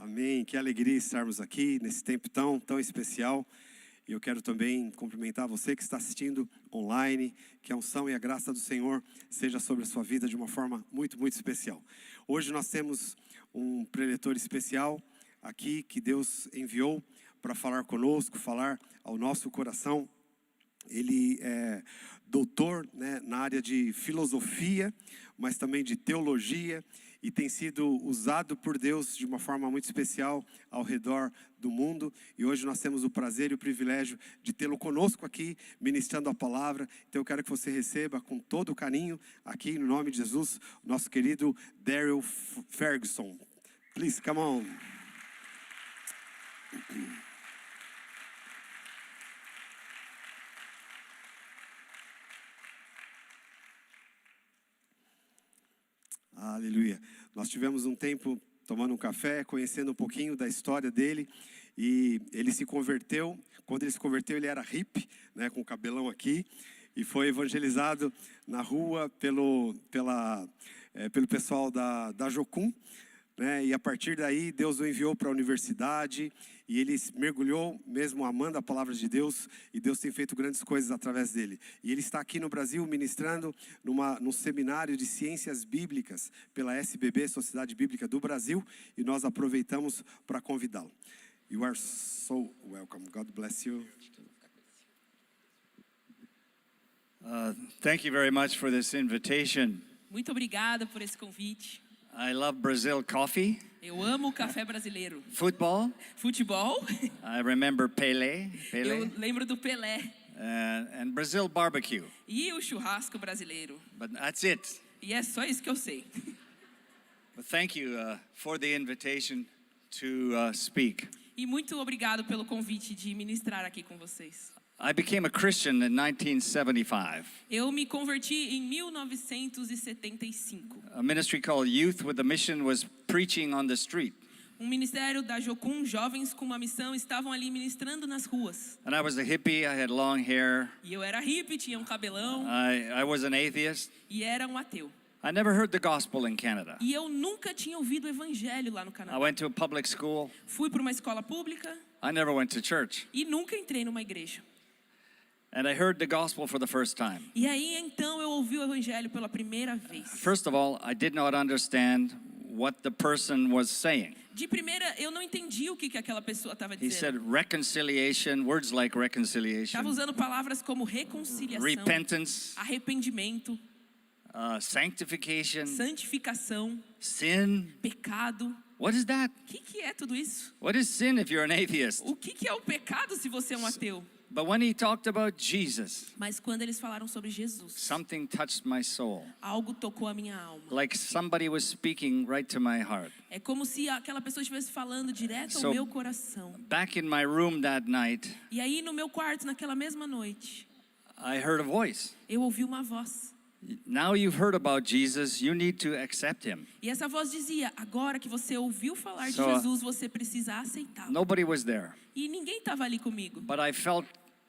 Amém. Que alegria estarmos aqui nesse tempo tão especial. E eu quero também cumprimentar você que está assistindo online, que a unção e a graça do Senhor seja sobre a sua vida de uma forma muito especial. Hoje nós temos um preletor especial aqui que Deus enviou para falar conosco, falar ao nosso coração. Ele é doutor, na área de filosofia, mas também de teologia, e tem sido usado por Deus de uma forma muito especial ao redor do mundo. E hoje nós temos o prazer e o privilégio de tê-lo conosco aqui, ministrando a palavra. Então eu quero que você receba com todo o carinho, aqui no nome de Jesus, o nosso querido Daryl Ferguson. Please, come on. Aleluia. Nós tivemos um tempo tomando um café, conhecendo um pouquinho da história dele. E ele se converteu. Quando ele se converteu, ele era hippie, com o cabelão aqui. E foi evangelizado na rua pelo pessoal da Jocum. E a partir daí, Deus o enviou para a universidade. E ele mergulhou, mesmo amando a palavra de Deus. E Deus tem feito grandes coisas através dele. E ele está aqui no Brasil ministrando num seminário de ciências bíblicas pela SBB, Sociedade Bíblica do Brasil. E nós aproveitamos para convidá-lo. You are so welcome. God bless you. Thank you very much for this invitation. Muito obrigada por esse convite. I love Brazil coffee. Eu amo o café brasileiro. Futebol. I remember Pelé. Eu lembro do Pelé. And Brazil barbecue. E o churrasco brasileiro. But that's it. E é só isso que eu sei. But thank you for the invitation to speak. E muito obrigado pelo convite de ministrar aqui com vocês. I became a Christian in 1975. Eu me converti em 1975. A ministry called Youth with a Mission was preaching on the street. Ministério da Jocum, jovens com uma missão, estavam ali ministrando nas ruas. And I was a hippie, I had long hair. E eu era hippie, tinha um cabelão. I was an atheist. E era um ateu. I never heard the gospel in Canada. E eu nunca tinha ouvido o evangelho lá no Canadá. I went to a public school. Fui para uma escola pública. I never went to church. E nunca entrei numa igreja. And I heard the gospel for the first time. E aí então eu ouvi o evangelho pela primeira vez. First of all, I did not understand what the person was saying. De primeira, eu não entendi o que aquela pessoa estava He said dizendo. reconciliation, words like reconciliation. Estava usando palavras como reconciliação, Repentance, arrependimento, sanctification, santificação, sin. pecado. What is that? O que é tudo isso? What is sin if you're an atheist? O que é o pecado se você é um ateu? But when he talked about Jesus, Mas quando eles falaram sobre Jesus, something touched my soul. algo tocou a minha alma. Like somebody was speaking right to my heart. É como se aquela pessoa estivesse falando direto So, ao meu coração. Back in my room that night, E aí no meu quarto, naquela mesma noite, I heard a voice. eu ouvi uma voz. Now you've heard about Jesus, you need to accept him. E essa voz dizia: agora que você ouviu falar de So, Jesus, você precisa aceitá-lo. Nobody was there, E ninguém estava ali comigo. but I felt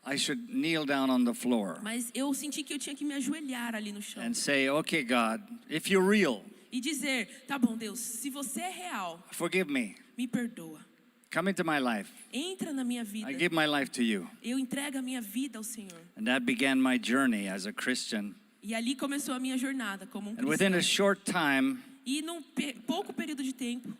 I should kneel down on the floor Mas eu senti que eu tinha que me ajoelhar ali no chão. and say, okay, God, if you're real, E dizer: tá bom, Deus, se você é real, forgive me. me perdoa. Come into my life. Entra na minha vida. I give my life to you. Eu entrego a minha vida ao Senhor. And that began my journey as a Christian. E ali começou a minha jornada como And within a cristão. short time, E num pouco período de tempo,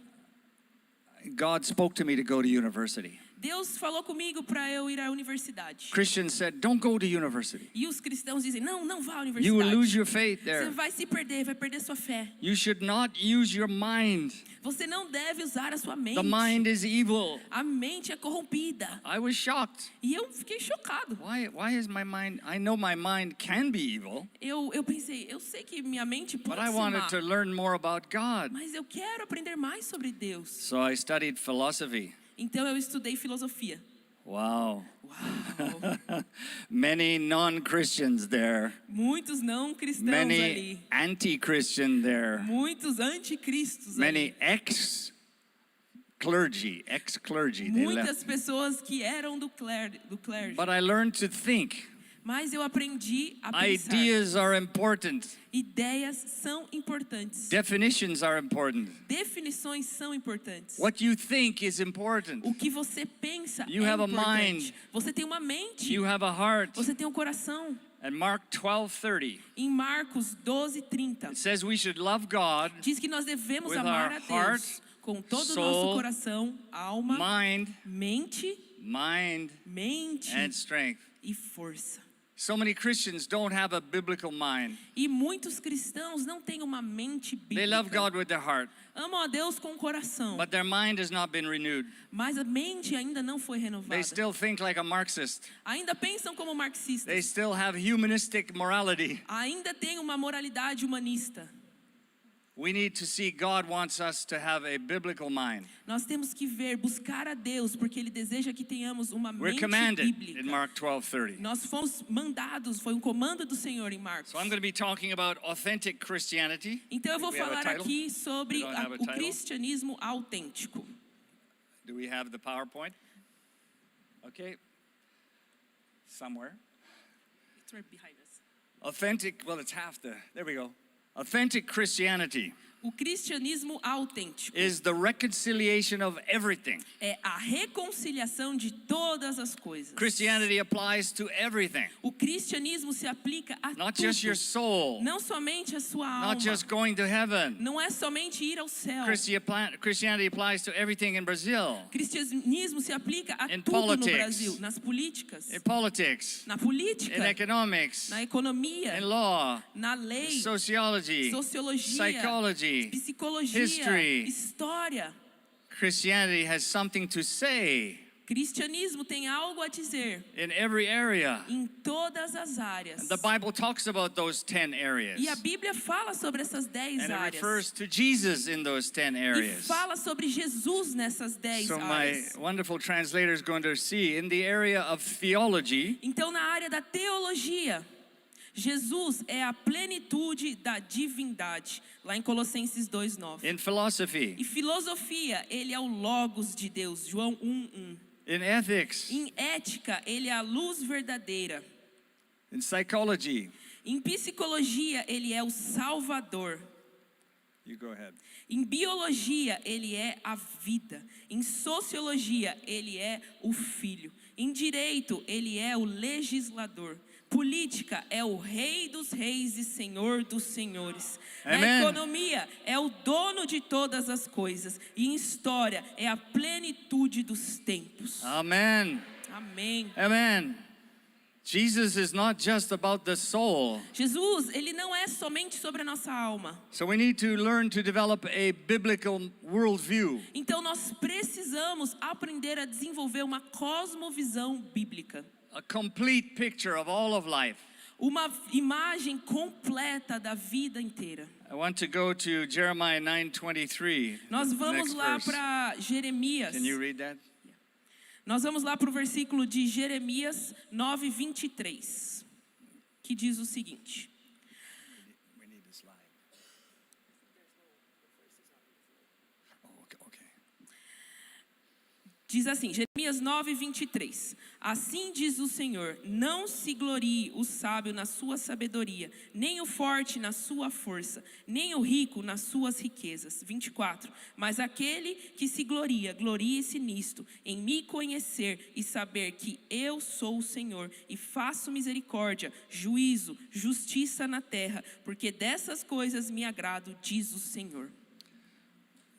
God spoke to me to go to university. Deus falou comigo para eu ir à universidade. Christians said, don't go to university. E os cristãos dizem: não vá à You will lose universidade. your faith Você there. vai se perder, vai perder sua fé. You should not use your mind. Você não deve usar a sua mente. The mind is evil. A mente é corrompida. I was shocked. E eu fiquei chocado. Why is my mind, I know my mind can be evil, Eu pensei, eu sei que minha mente but pode I ser wanted má, to learn more about God. mas eu quero aprender mais sobre Deus. So I studied philosophy. Então eu estudei filosofia. Wow. Uau! Many non-Christians there. Muitos não cristãos Many ali. anti-Christian there. Muitos anticristos Many ali. ex-clergy. They left. Muitas pessoas que eram do clergy. But I learned to think. Mas eu aprendi a pensar. Ideas are important. Ideias são importantes. Definitions are important. Definições são importantes. What you think is important. O que você pensa You é have a importante. mind. Você tem uma mente. You have a heart. Você tem um coração. And Mark 12:30, Em Marcos 12:30, it says we should love God, diz que nós devemos with amar our a Deus heart, com todo o soul, nosso coração, alma, mind, mente and strength. e força. So many Christians don't have a biblical mind. E muitos cristãos não têm uma mente They love bíblica. God with their heart, Amam a Deus com o coração, but their mind has not been renewed. mas a mente ainda não foi renovada. They still think like a Marxist. Ainda pensam como They marxistas. still have humanistic morality. Ainda têm uma moralidade humanista. We need to see God wants us to have a biblical mind. Nós temos que ver, buscar a Deus, porque Ele deseja que tenhamos uma We're mente commanded bíblica. in Mark 12:30. Nós fomos mandados, foi um comando do Senhor em Marcos. So I'm going to be talking about authentic Christianity. Então eu vou We have a falar title? aqui sobre We don't have a o title? cristianismo autêntico. Do we have the PowerPoint? Okay. Somewhere. It's right behind us. Authentic, well, it's half the, there we go. Authentic Christianity O cristianismo autêntico is the reconciliation of everything. é a reconciliação de todas as coisas. Christianity applies to everything, O cristianismo se aplica a not tudo. just your soul, Não somente a sua alma. not just going to heaven. Não é somente ir ao céu. Christianity applies to everything in Brazil, Cristianismo se aplica a In tudo politics. no Brasil, nas políticas, in politics, na política, in economics, na economia, in law, na lei, sociology, sociologia, psychology. psicologia, history. história. Christianity has something to say Cristianismo tem algo a dizer in every area. em todas as áreas. The Bible talks about those 10 areas. E a Bíblia fala sobre essas 10 And it áreas. refers to Jesus in those 10 E areas. fala sobre Jesus nessas 10 So my áreas. wonderful translator is going to see in the area of theology, Então, na área da teologia, Jesus é a plenitude da divindade, lá em Colossenses 2:9. in philosophy, E filosofia, ele é o logos de Deus, João 1:1. in ethics, Em ética, ele é a luz verdadeira. in psychology. Em psicologia, ele é o Salvador. You go ahead. Em biologia, ele é a vida. Em sociologia, ele é o Filho. Em direito, ele é o legislador. Política é o Rei dos Reis e Senhor dos Senhores. Na Amen. economia, é o dono de todas as coisas. E em história, é a plenitude dos tempos. Amen. Amém. Amen. Jesus is not just about the soul. Jesus, ele não é somente sobre a nossa alma. So we need to learn to develop a biblical worldview. Então nós precisamos aprender a desenvolver uma cosmovisão bíblica. A complete picture of all of life. Uma imagem completa da vida inteira. I want to go to Jeremiah 9:23. Nós the vamos next lá verse. para Jeremias. Can you read that? Nós vamos lá para o versículo de Jeremias 9:23, que diz o seguinte: We need a slide. Oh, okay. Diz assim, Jeremias 9:23. Assim diz o Senhor: não se glorie o sábio na sua sabedoria, nem o forte na sua força, nem o rico nas suas riquezas. 24. Mas aquele que se gloria, glorie-se nisto, em me conhecer e saber que eu sou o Senhor e faço misericórdia, juízo, justiça na terra, porque dessas coisas me agrado, diz o Senhor.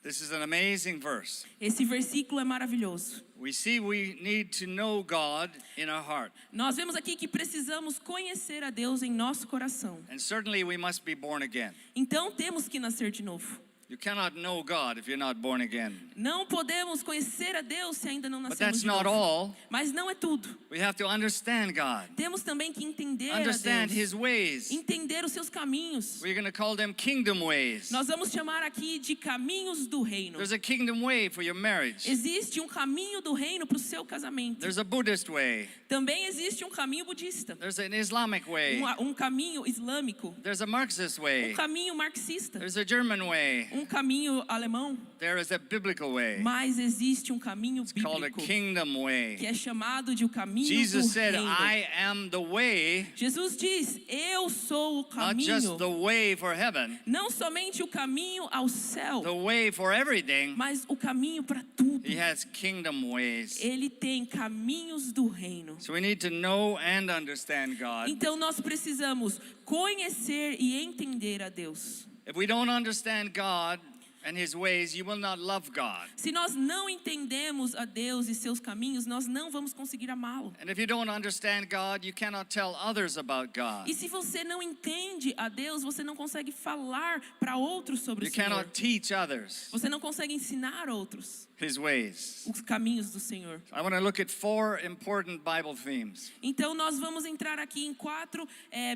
This is an amazing verse. Esse versículo é maravilhoso. We see we need to know God in our heart. Nós vemos aqui que precisamos conhecer a Deus em nosso coração. And certainly we must be born again. Então temos que nascer de novo. You cannot know God if you're not born again. Não podemos conhecer a Deus se ainda não But nascemos that's de not novo. all. Mas não é tudo. We have to understand God. Temos também que entender a Understand Deus. His ways. Entender os seus caminhos. We're going to call them kingdom ways. Nós vamos chamar aqui de caminhos do reino. There's a kingdom way for your marriage. Existe um caminho do reino para o seu casamento. There's a Buddhist way. Também existe um caminho budista. There's an Islamic way. Um caminho islâmico. There's a Marxist way. Um caminho marxista. There's a German way. caminho alemão, there is a biblical way. mas existe um caminho It's called a bíblico kingdom way. que é chamado de o caminho Jesus do said, reino. I am the way, Jesus diz: eu sou o not just caminho, the way for heaven, não somente o caminho ao céu, the way for everything. mas o caminho para tudo. He has kingdom ways. Ele tem caminhos do reino. So we need to know and understand God. Então nós precisamos conhecer e entender a Deus. If we don't understand God and His ways, you will not love God. Se nós não entendemos a Deus e seus caminhos, nós não vamos conseguir amá-lo. And if you don't understand God, you cannot tell others about God. E se você não entende a Deus, você não consegue falar para outros sobre You o Senhor. cannot teach others Você não consegue ensinar outros His ways. os caminhos do Senhor. I want to look at 4 important Bible themes. Então nós vamos entrar aqui em 4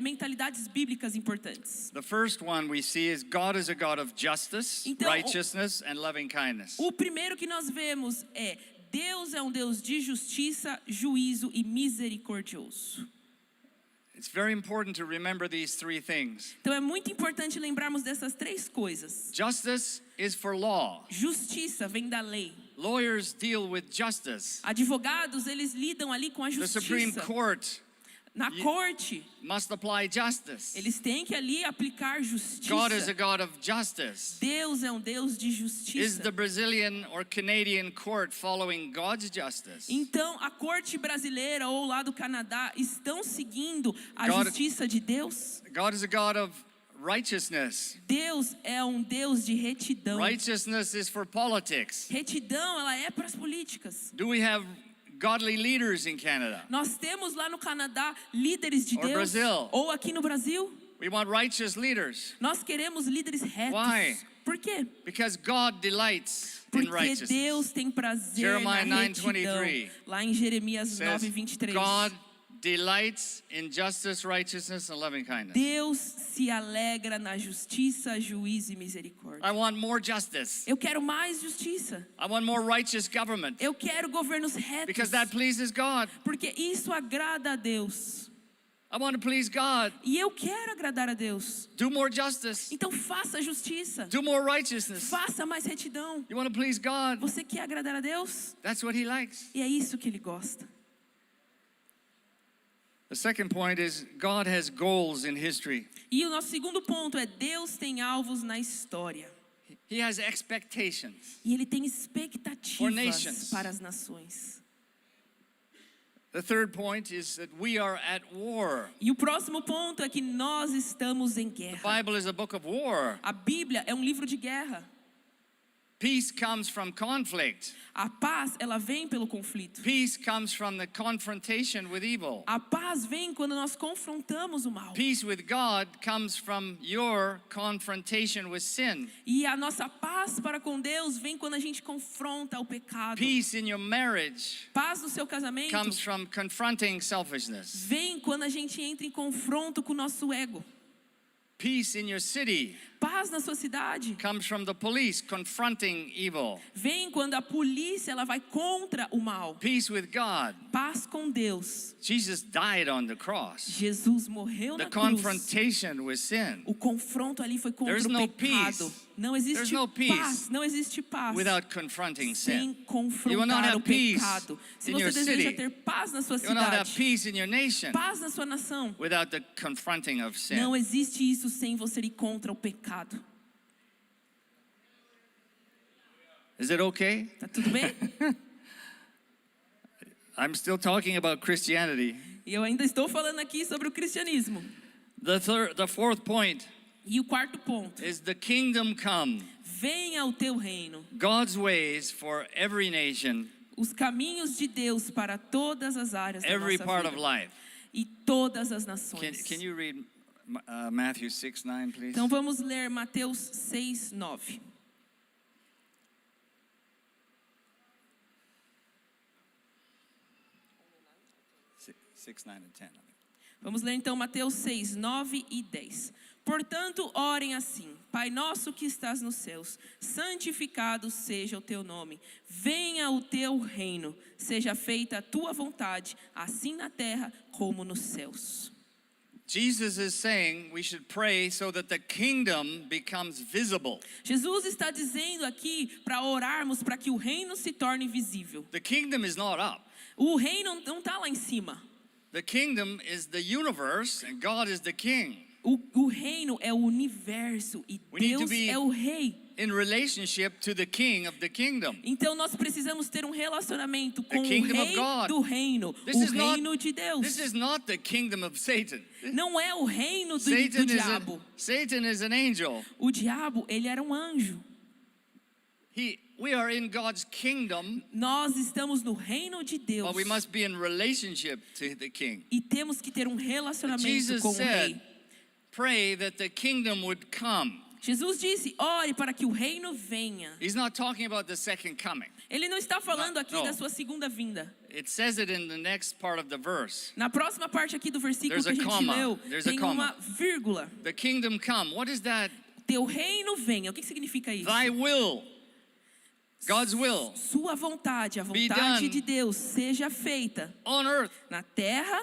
mentalidades bíblicas importantes. The first one we see is God is a God of justice, Então, righteousness, and loving kindness. O primeiro que nós vemos é: Deus é um Deus de justiça, juízo e misericordioso. It's very important to remember these 3 things. Então é muito importante lembrarmos dessas 3 coisas. Justice is for law. Justiça vem da lei. Lawyers deal with justice. Advogados, eles lidam ali com a The Supreme justiça. Court Na corte, must apply justice. eles têm que ali aplicar God is justiça. a God of justice. Deus é um Deus de Is justiça. the Brazilian or Canadian court following God's justice? Então, a corte brasileira ou lá do Canadá estão seguindo a God- justiça de Deus? God is a God of righteousness. Deus é um Deus de retidão. Righteousness is for politics. Retidão, ela é para as políticas. Do we have godly leaders in Canada? Nós temos lá no Canadá líderes de Or Deus. Brazil. Ou aqui no Brasil, We want righteous leaders nós queremos líderes retos. Why? Por quê? because God delights in Porque righteousness. Deus tem prazer Jeremiah na 9:23 retidão. Lá em Jeremias Says 9:23. God delights in justice, righteousness, and loving kindness. Deus se alegra na justiça, juízo e misericórdia. I want more justice. Eu quero mais justiça. I want more righteous government Eu quero governos retos. because that pleases God. Porque isso agrada a Deus. I want to please God. E eu quero agradar a Deus. Do more justice. Então faça justiça. Do more righteousness. Faça mais retidão. You want to please God. Você quer agradar a Deus? That's what He likes. E é isso que Ele gosta. The second point is God has goals in history. E o nosso segundo ponto é: Deus tem alvos na história. He has expectations. E Ele tem For expectativas nations. para as nações. The third point is that we are at war. E o próximo ponto é que nós estamos em The guerra. Bible is a book of war. A Bíblia é um livro de guerra. Peace comes from conflict. A paz, ela vem pelo conflito. Peace comes from the confrontation with evil. A paz vem quando nós confrontamos o mal. Peace with God comes from your confrontation with sin. E a nossa paz para com Deus vem quando a gente confronta o pecado. Peace in your marriage Paz no seu casamento comes from confronting selfishness. vem quando a gente entra em confronto com o nosso ego. Peace in your city Paz na sua cidade comes from the police confronting evil. vem quando a polícia ela vai contra o mal. Peace with God. Paz com Deus. Jesus died on the cross. Jesus morreu The na cruz. confrontation with sin. O confronto ali foi contra There's o no pecado. peace. Não existe There's no peace paz. Não existe paz Without confronting sem sin. You will not confrontar have o peace pecado. Se in você your deseja city. ter paz na sua You will not have cidade, peace in your nation paz na sua nação, without the confronting of sin. não existe isso sem você ir contra o pecado. Is it okay? Tá tudo bem? I'm still talking about Christianity. E eu ainda estou falando aqui sobre o cristianismo. The fourth point E o quarto ponto: is the kingdom come. venha o teu reino. God's ways for every nation, Os caminhos de Deus para todas as áreas da every nossa part of vida. life. E todas as nações. Can you read Matthew 6:9, please? Então vamos ler Mateus 6:9. Six, 9, and 10. Vamos ler então Mateus 6, 9 e 10. Portanto, orem assim: Pai nosso que estás nos céus, santificado seja o teu nome. Venha o teu reino. Seja feita a tua vontade, assim na terra como nos céus. Jesus is saying we should pray so that the kingdom becomes visible. Jesus está dizendo aqui para orarmos para que o reino se torne visível. The kingdom is not up. O reino não está lá em cima. The kingdom is the universe and God is the king. O reino é o universo e We need to Deus be é o rei. In relationship to the king of the kingdom. Então nós precisamos ter um relacionamento com o kingdom of rei God. do reino, This o is not- reino de Deus. This is not the kingdom of Satan. Não é o reino do diabo. Satan is an angel. O diabo, ele era um anjo. We are in God's kingdom, Nós estamos no reino de Deus. but we must be in relationship to the king. E temos que ter um relacionamento Jesus com o said, rei. pray that the kingdom would come. Jesus disse, ore para que o reino venha. He's not talking about the second coming. Ele não está falando aqui No. da sua segunda vinda. It says it in the next part of the verse. Na próxima parte aqui do versículo There's que a a gente comma. leu, There's a tem comma. uma vírgula. The kingdom come. What is that? Teu reino venha. O que significa isso? Thy will. God's will Sua vontade, a Be vontade done. de Deus seja feita on earth na terra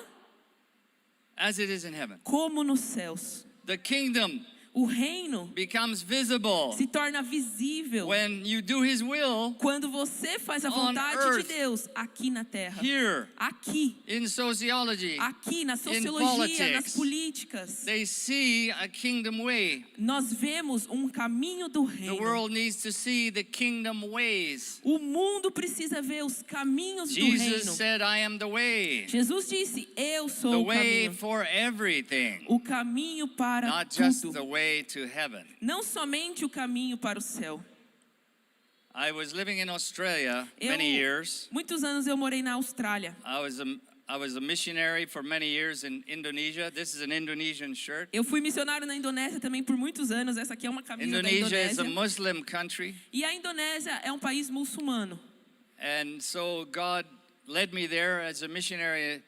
as it is in heaven. como nos céus. The kingdom O reino becomes visible se torna visível when you do his will quando você faz a On vontade earth. de Deus aqui na terra. here Aqui, in sociology. aqui na sociologia, nas politics. políticas. They see a kingdom way. Nós vemos um caminho do The reino. world needs to see the kingdom ways. O mundo precisa ver os caminhos do Jesus reino. said, I am the way. Jesus disse, eu sou The o way caminho. for everything. O caminho para Not just tudo. the way to heaven. Não somente o caminho para o céu. I was living in Australia Eu, many years. muitos anos eu morei na Austrália. I was a missionary for many years in Indonesia. This is an Indonesian shirt. Eu fui missionário na Indonésia também por muitos anos. Essa aqui é uma camisa da Indonesia is Indonésia. a Muslim country. E a Indonésia é um país muçulmano. And so God led me there as a missionary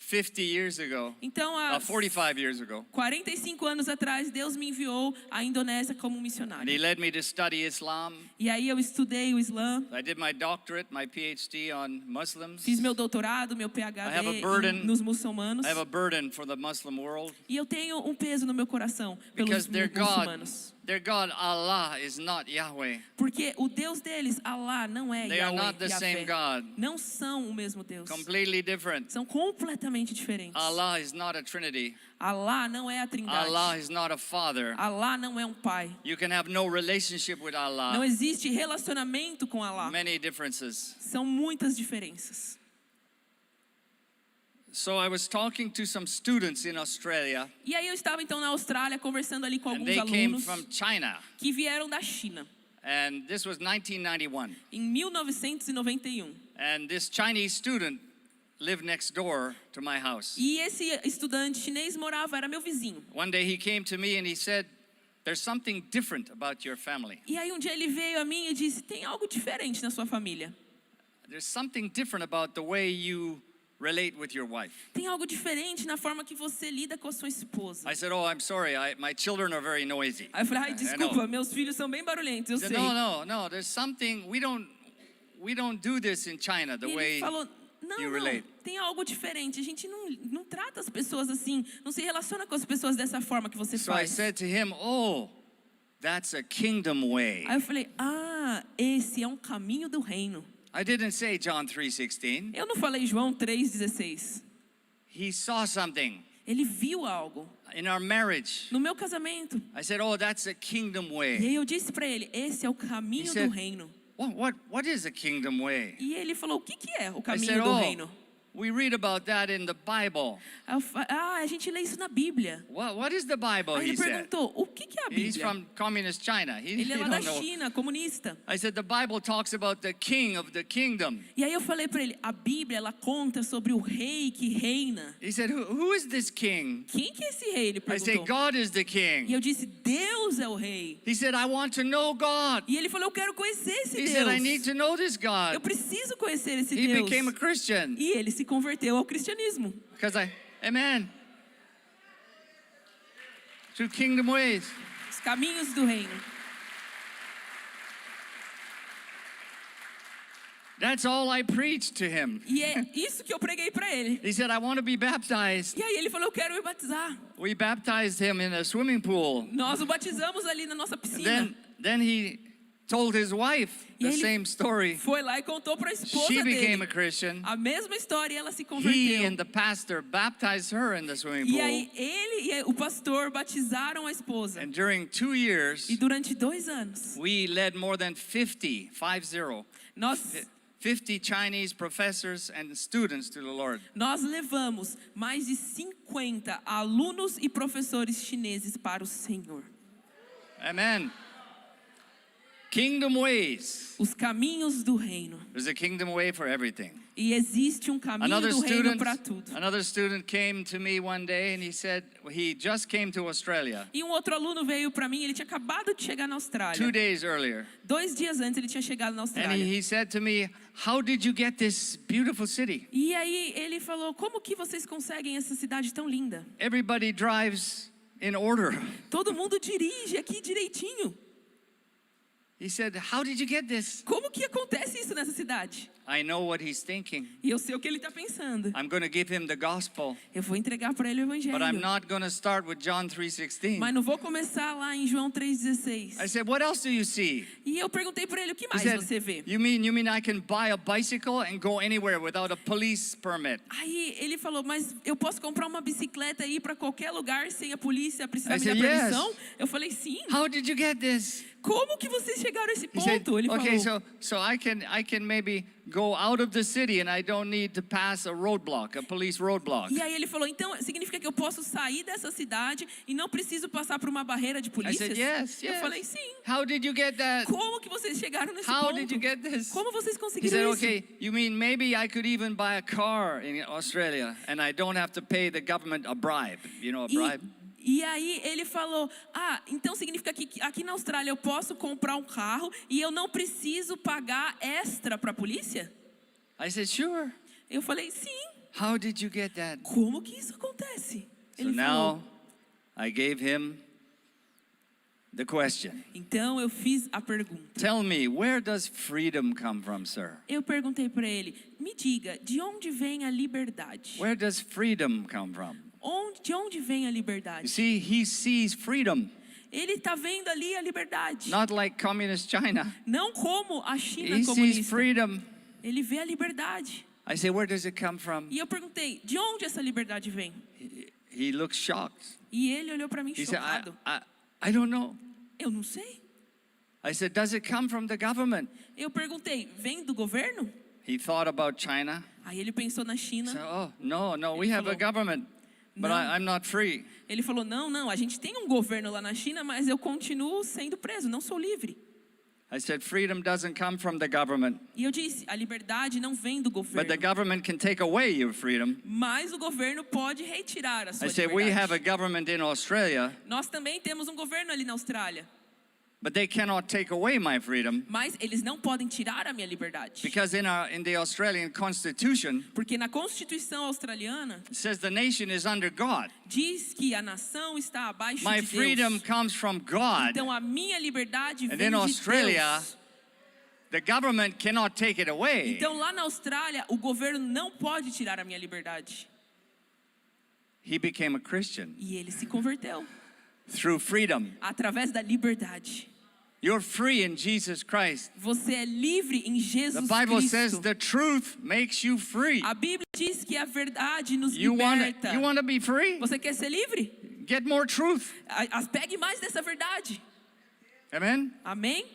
50 years ago. Então, há 45 years ago. 45 anos atrás, Deus me enviou à Indonésia como And he missionário. led me to study Islam. E aí eu estudei o Islã, I did my doctorate, my PhD on Muslims. fiz meu doutorado, meu I have a PhD burden. nos muçulmanos. I have a burden for the Muslim world E eu tenho um peso no meu coração pelos because muçulmanos. their God, Allah, is not Yahweh. Porque o Deus deles, Allah, não é They are Yahweh, not the same Yahvé. God. Não são o mesmo Deus. Completely different. São completamente diferentes. Allah is not a Trinity. Allah não é a trindade. Allah is not a father. Allah não é um pai. You can have no relationship with Não Allah. existe relacionamento com Allah. Many differences. São muitas diferenças. So I was talking to some students in Australia, E aí eu estava então na Austrália conversando ali com and alguns they came alunos from China. que vieram da China And this was 1991. em 1991. And this Chinese student lived next door to my house. E esse estudante chinês morava, era meu vizinho. One day he came to me and he said, "There's something different about your family. E aí um dia ele veio a mim e disse: tem algo diferente na sua família. There's something different about the way you relate with your wife." Tem algo diferente na forma que você lida com a sua esposa. I said, "Oh, I'm sorry. My children are very noisy." Aí eu falei: ai, I desculpa, know. meus filhos são bem barulhentos, eu He said, sei. No. There's something we don't do this in China the E ele way falou: não, you não, relate. tem algo diferente. A gente não trata as pessoas assim, não se relaciona com as pessoas dessa forma que você So I faz. said to him, "Oh, that's a kingdom way." Aí eu falei: ah, esse é um caminho do reino. I didn't say John 3:16. Eu não falei João 3,16. He saw something Ele viu algo in our marriage. no meu casamento. I said, "Oh, that's a kingdom E way." aí eu disse para ele: esse é o caminho He said, do reino. What is a kingdom way? E ele falou: o que é o I caminho said, do "Oh, reino? we read about that in the Bible." A gente lê isso na Bíblia. What is the Bible? Aí He ele said. perguntou: o que é a He's Bíblia? from communist China. He Ele é lá da don't know. China, comunista. I said, the Bible talks about the king of the kingdom. E aí eu falei para ele: a Bíblia, ela conta sobre o rei que reina. He said, who is this king? Quem que é esse rei? Ele I said, perguntou. God is the E king. eu disse: Deus é o rei. He said, I want to know God. E ele falou: eu quero conhecer esse He Deus. said, I need to know this Eu God. preciso conhecer esse He Deus. became a Christian. E ele se converteu ao cristianismo. Because amen. Through kingdom ways. Os caminhos do reino. That's all I preached to him. E é isso que eu preguei para ele. He said, I want to be baptized. E aí ele falou, eu quero me batizar. We baptized him in a swimming pool. Nós o batizamos ali na nossa piscina. Then he told his wife E the ele same story. Foi lá e contou para a esposa She became a dele. Christian. A mesma história, e ela se He converteu. and the pastor baptized her in the swimming E aí pool. ele e o pastor batizaram a esposa. And during 2 years, E durante 2 anos, we led more than 50 nós 50 Chinese professors and students to the Lord. Nós levamos mais de 50 alunos e professores chineses para o Senhor. Amen. Kingdom ways. Os caminhos do reino. There's a kingdom way for everything. E existe um caminho do reino para tudo. Another student came to me one day and he said he just came to Australia E um outro aluno veio para mim, ele tinha acabado de chegar na 2 Austrália. days earlier. 2 dias antes ele tinha chegado na And Austrália. he said to me, how did you get this beautiful city? E aí ele falou, como que vocês conseguem essa cidade tão linda? Everybody drives in order. Todo mundo dirige aqui direitinho. He said, how did you get this? Como que acontece isso nessa cidade? I know what he's thinking. E eu sei o que ele está pensando. I'm going to give him the gospel, Eu vou entregar para ele o evangelho. but I'm not going to start with John 3:16. Mas não vou começar lá em João I 3,16. said, what else do you see? E eu perguntei para ele, o que He mais said, você vê? you mean I can buy a bicycle and go anywhere without a police permit? Aí ele falou, mas eu posso comprar uma bicicleta e ir para qualquer lugar sem a polícia precisar I me dar said, permissão? yes. Eu falei, sim. How did you get this? Como que vocês chegaram a esse He said, ponto? Ele okay, falou, so I can maybe go out of the city and I don't need to pass a roadblock, a police roadblock. e aí ele falou, então significa que eu posso sair dessa cidade e não preciso passar por uma barreira de I polícias? said, yes, Eu yes. falei, sim. How did you get that? Como que vocês chegaram nesse How ponto? did you get this? Como vocês He conseguiram said, isso? okay, you mean maybe I could even buy a car in Australia and I don't have to pay the government a bribe, you know, a bribe? E aí ele falou, então significa que aqui na Austrália eu posso comprar um carro e eu não preciso pagar extra para a polícia? I said, sure. Eu falei, sim. How did you get that? Como que isso acontece? So Ele now falou, I gave him the question. então eu fiz a pergunta. Tell me, where does freedom come from, sir? Eu perguntei para ele, me diga, de onde vem a liberdade? Where does freedom come from? De onde vem a You liberdade? see, he sees freedom, Ele está vendo ali a liberdade. not like communist China. Não como a China He sees comunista. freedom. Ele vê a liberdade. I say, where does it come from? E eu perguntei, de onde essa liberdade vem? He looks shocked. E ele olhou para mim He said, chocado. I don't know. Eu não sei. I said, does it come from the government? Eu perguntei, vem do governo? He thought about China. Aí ele pensou na He China. said, oh, no, we Ele have a falou, government, but "Não." I'm not free. Ele falou, não, a gente tem um governo lá na China, mas eu continuo sendo preso, não sou livre. I said, freedom doesn't come from the government, E eu disse, a liberdade não vem do but governo, the government can take away your freedom. mas o governo pode retirar a sua I said, we have a liberdade. government in Australia, Nós também temos um governo ali na Austrália, but they cannot take away my freedom mas eles não podem tirar a minha liberdade. because in the Australian Constitution, Porque na Constituição australiana it says the nation is under God. diz que a nação está abaixo My de freedom Deus. comes from God, Então a minha liberdade and vem in de Australia, Deus. the government cannot take it away. Então lá na Austrália, o governo não pode tirar a minha liberdade. He became a Christian E ele se converteu through freedom. através da liberdade. You're free in Jesus Christ. Você é livre em The Jesus Bible says Cristo. the truth makes you free. A Bíblia diz que a verdade nos You liberta. want to be free? Você quer ser livre? Get more truth. Pegue mais dessa verdade. Amen. Amém?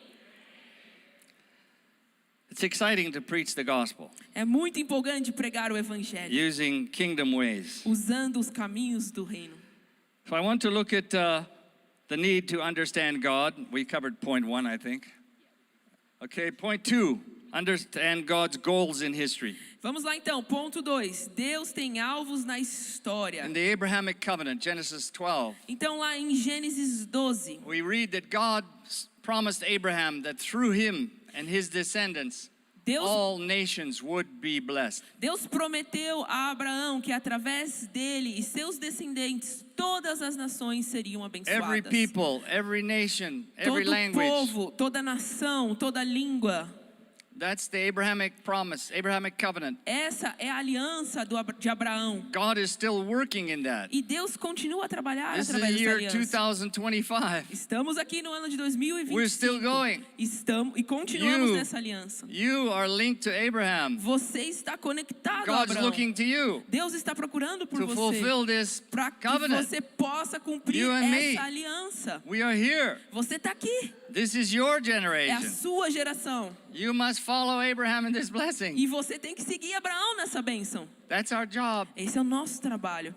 It's exciting to preach the gospel É muito empolgante pregar o evangelho, using kingdom ways. usando os caminhos do reino. So I want to look at the need to understand God. We covered point 1, I think. Okay, point 2, understand God's goals in history. Vamos lá então, ponto 2. Deus tem alvos na história. In the Abrahamic covenant, Genesis 12, Então lá em Gênesis 12, we read that God promised Abraham that through him and his descendants, Deus, all nations would be blessed. Deus prometeu a Abraão que através dele e seus descendentes todas as nações seriam abençoadas. Every people, every nation, every Todo language. povo, toda nação, toda língua. That's the Abrahamic promise, Abrahamic covenant. Essa é a aliança de Abraão. God is still working in that. E Deus continua a trabalhar This is através the dessa year aliança. 2025. Estamos aqui no ano de 2025. We're still going. Estamos e continuamos nessa aliança. You are linked to Abraham. Você está conectado a God's Abraão. looking to you Deus está procurando por to você fulfill this para que covenant. você possa cumprir You and me. essa aliança. We are here. Você está aqui. This is your É a generation. sua geração. You must follow Abraham in this blessing. E você tem que seguir Abraão nessa bênção. That's our job. Esse é o nosso trabalho.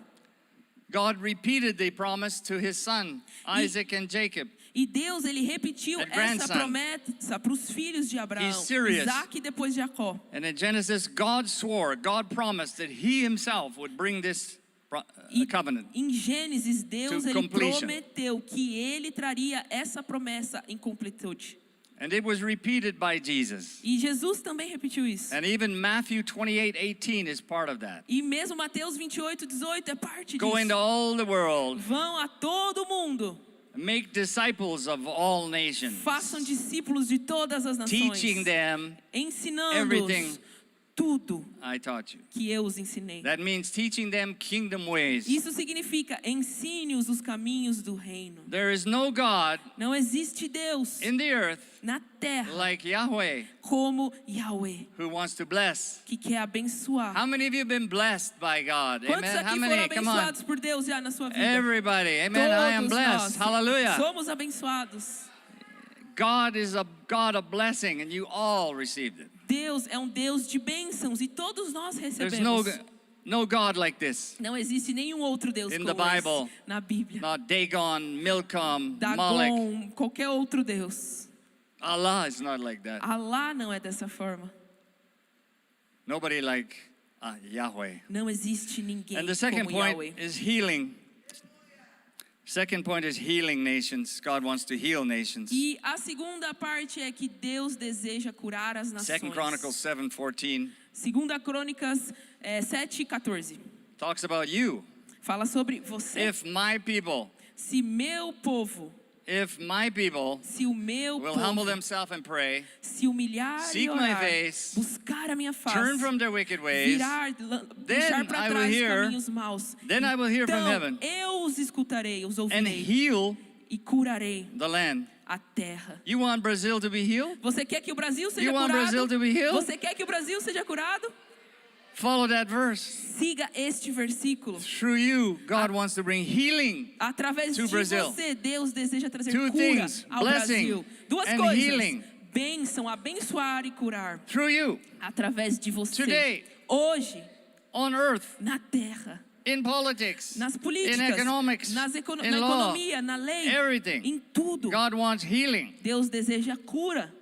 God repeated the promise to his son, Isaac and Jacob. E Deus, ele repetiu That essa grandson. promessa para os filhos de Abraão, He's serious. Isaac e depois Jacó. And in Genesis, God promised that he himself would bring this E covenant. em Gênesis, Deus To ele completion. prometeu que ele traria essa promessa em completude. And it was repeated by Jesus. E Jesus também repetiu isso. And even Matthew 28:18 is part of that. E mesmo Mateus 28:18 é parte Go into disso. all the world, Vão a todo mundo, make disciples of all nations, façam discípulos de todas as nações, teaching them ensinando-os everything tudo I taught you. que eu os ensinei. That means teaching them kingdom ways. Isso significa ensine-os os caminhos do reino. There is no God Não existe Deus in the earth na terra like Yahweh como Yahweh, who wants to bless. que quer abençoar. How many of you have been blessed by God? Quantos Amen. How aqui foram many? Come on. abençoados por Deus já na sua vida? Everybody. Amen. I am Todos blessed. nós Hallelujah. somos abençoados. God is a God of blessing and you all received it. Deus é um Deus de bênçãos e todos nós There's recebemos. no God like this. Não existe nenhum outro Deus In como the Bible. esse na Bíblia. Not Dagon, Milcom, Molech. Dagon, qualquer outro Deus. Allah is not like that. Alá não é dessa forma. Nobody like Yahweh. Não existe ninguém And the second como point Yahweh. is healing. Second point is healing nations. God wants to heal nations. E a segunda parte é que Deus deseja curar as nações. Second Chronicles 7:14 Segunda Crônicas 7:14. talks about you. Fala sobre você. If my people, Se meu povo, se o meu will humble povo themselves and pray, se humilhar seek e my orar, face, buscar a minha face, turn from their wicked ways, deixar para I will trás os hear- caminhos maus, then I will hear from então heaven eu os escutarei, os and ouvirei heal e curarei the land. a terra. You want Brazil to be healed? Você quer que o Brasil seja You want Brazil curado? to be healed? Você quer que o Brasil seja curado? Follow that verse. Siga este versículo. Through you, God wants to bring healing. Através To de Brazil. você, Deus deseja trazer Two cura things, ao blessing Brasil. Duas and coisas. healing. Bênção, abençoar e curar. Through you, Através de você. Today. Hoje, on earth, na terra, in politics, nas políticas, in economics, na in law, economia, na lei, everything. em tudo. God wants healing. Deus deseja cura.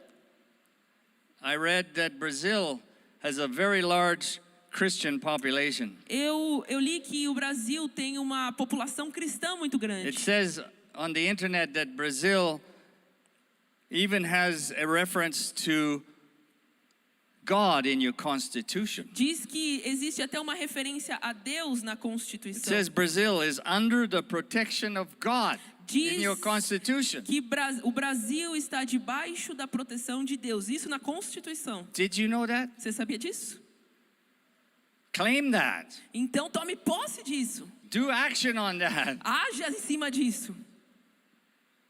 I read that Brazil has a very large Christian population. Eu li que o Brasil tem uma população cristã muito grande. It says on the internet that Brazil even has a reference to God in your constitution. Diz que existe até uma referência a Deus na It Constituição. says Brazil is under the protection of God in Diz your constitution. que o Brasil está debaixo da proteção de Deus. Isso na Constituição. Did you know that? Você sabia disso? Claim that. Então tome posse disso. Do action on that. Haja em cima disso.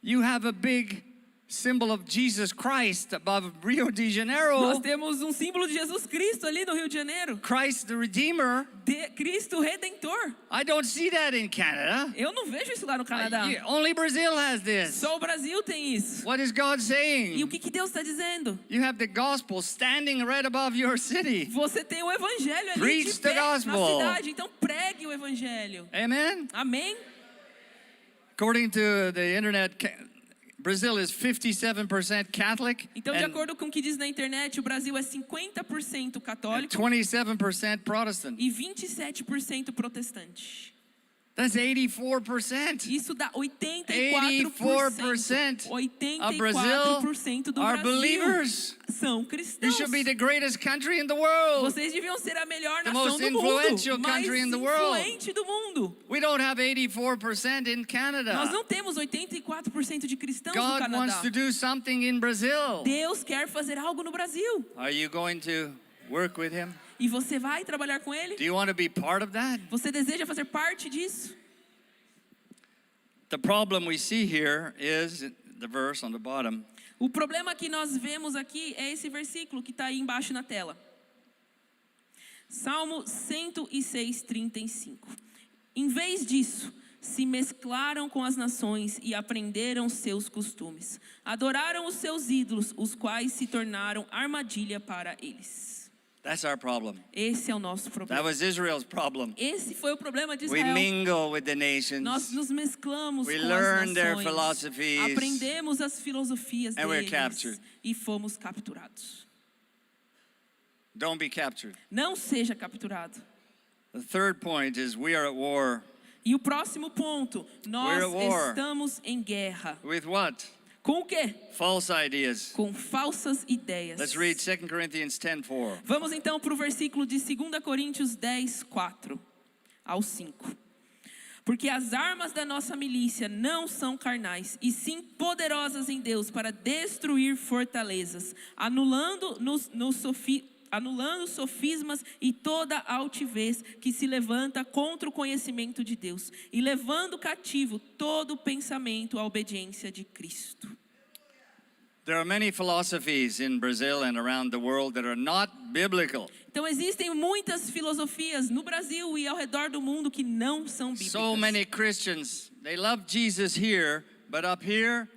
You have a big symbol of Jesus Christ above Rio de Nós Janeiro. temos um símbolo de Jesus Cristo ali no Rio de Janeiro. Christ the Redeemer. De Cristo Redentor. I don't see that in Canada. Eu não vejo isso lá no Canadá. Only Brazil has this. Só o Brasil tem isso. What is God E o saying? que Deus está dizendo? You have the gospel standing right above your city. Você tem o evangelho ali Preach de the pé na gospel. cidade. Então pregue o evangelho. Amen? Amém? According to the internet, Brazil is 57% Catholic Então, de and acordo com o que diz na internet, o Brasil é 50% católico 27% Protestant. e 27% protestante. That's 84%. Isso dá 84%. 84% of Brazil 84% do are Brasil believers. são This cristãos. should be the greatest country in the world. Vocês deviam ser a melhor The nação most do influential mundo, mais country in the world. influente do mundo. We don't have 84% in Nós Canada. não temos 84% de cristãos no God wants Canadá. to do something in Brazil. Deus quer fazer algo no Brasil. Are you going to work with him? E você vai trabalhar com ele? Do you want to be part of that? Você deseja fazer parte disso? The problem we see here is the verse on the bottom. O problema que nós vemos aqui é esse versículo que está aí embaixo na tela. Salmo 106:35. Em vez disso, se mesclaram com as nações e aprenderam seus costumes. Adoraram os seus ídolos, os quais se tornaram armadilha para eles. That's our problem. Esse é o nosso That problema. was Israel's problem. Esse foi o problema de We Israel. mingle with the Nós nations nos mesclamos We com learn as their nações, philosophies, aprendemos as filosofias and we're deles captured. e fomos capturados. Don't be captured. Não seja capturado. The third point is we are at war. E o próximo ponto, nós We're at war. estamos em guerra. With what? Com o quê? False ideas. Com falsas ideias. Let's read 2 Corinthians 10:4. Vamos então para o versículo de 2 Coríntios 10:4 ao 5. Porque as armas da nossa milícia não são carnais, e sim poderosas em Deus para destruir fortalezas, anulando sofismas e toda altivez que se levanta contra o conhecimento de Deus, e levando cativo todo pensamento à obediência de Cristo. There are many philosophies in Brazil and around the world that are not biblical. Então existem muitas filosofias no Brasil e ao redor do mundo que não são bíblicas. So many Christians, they love Jesus here, but up here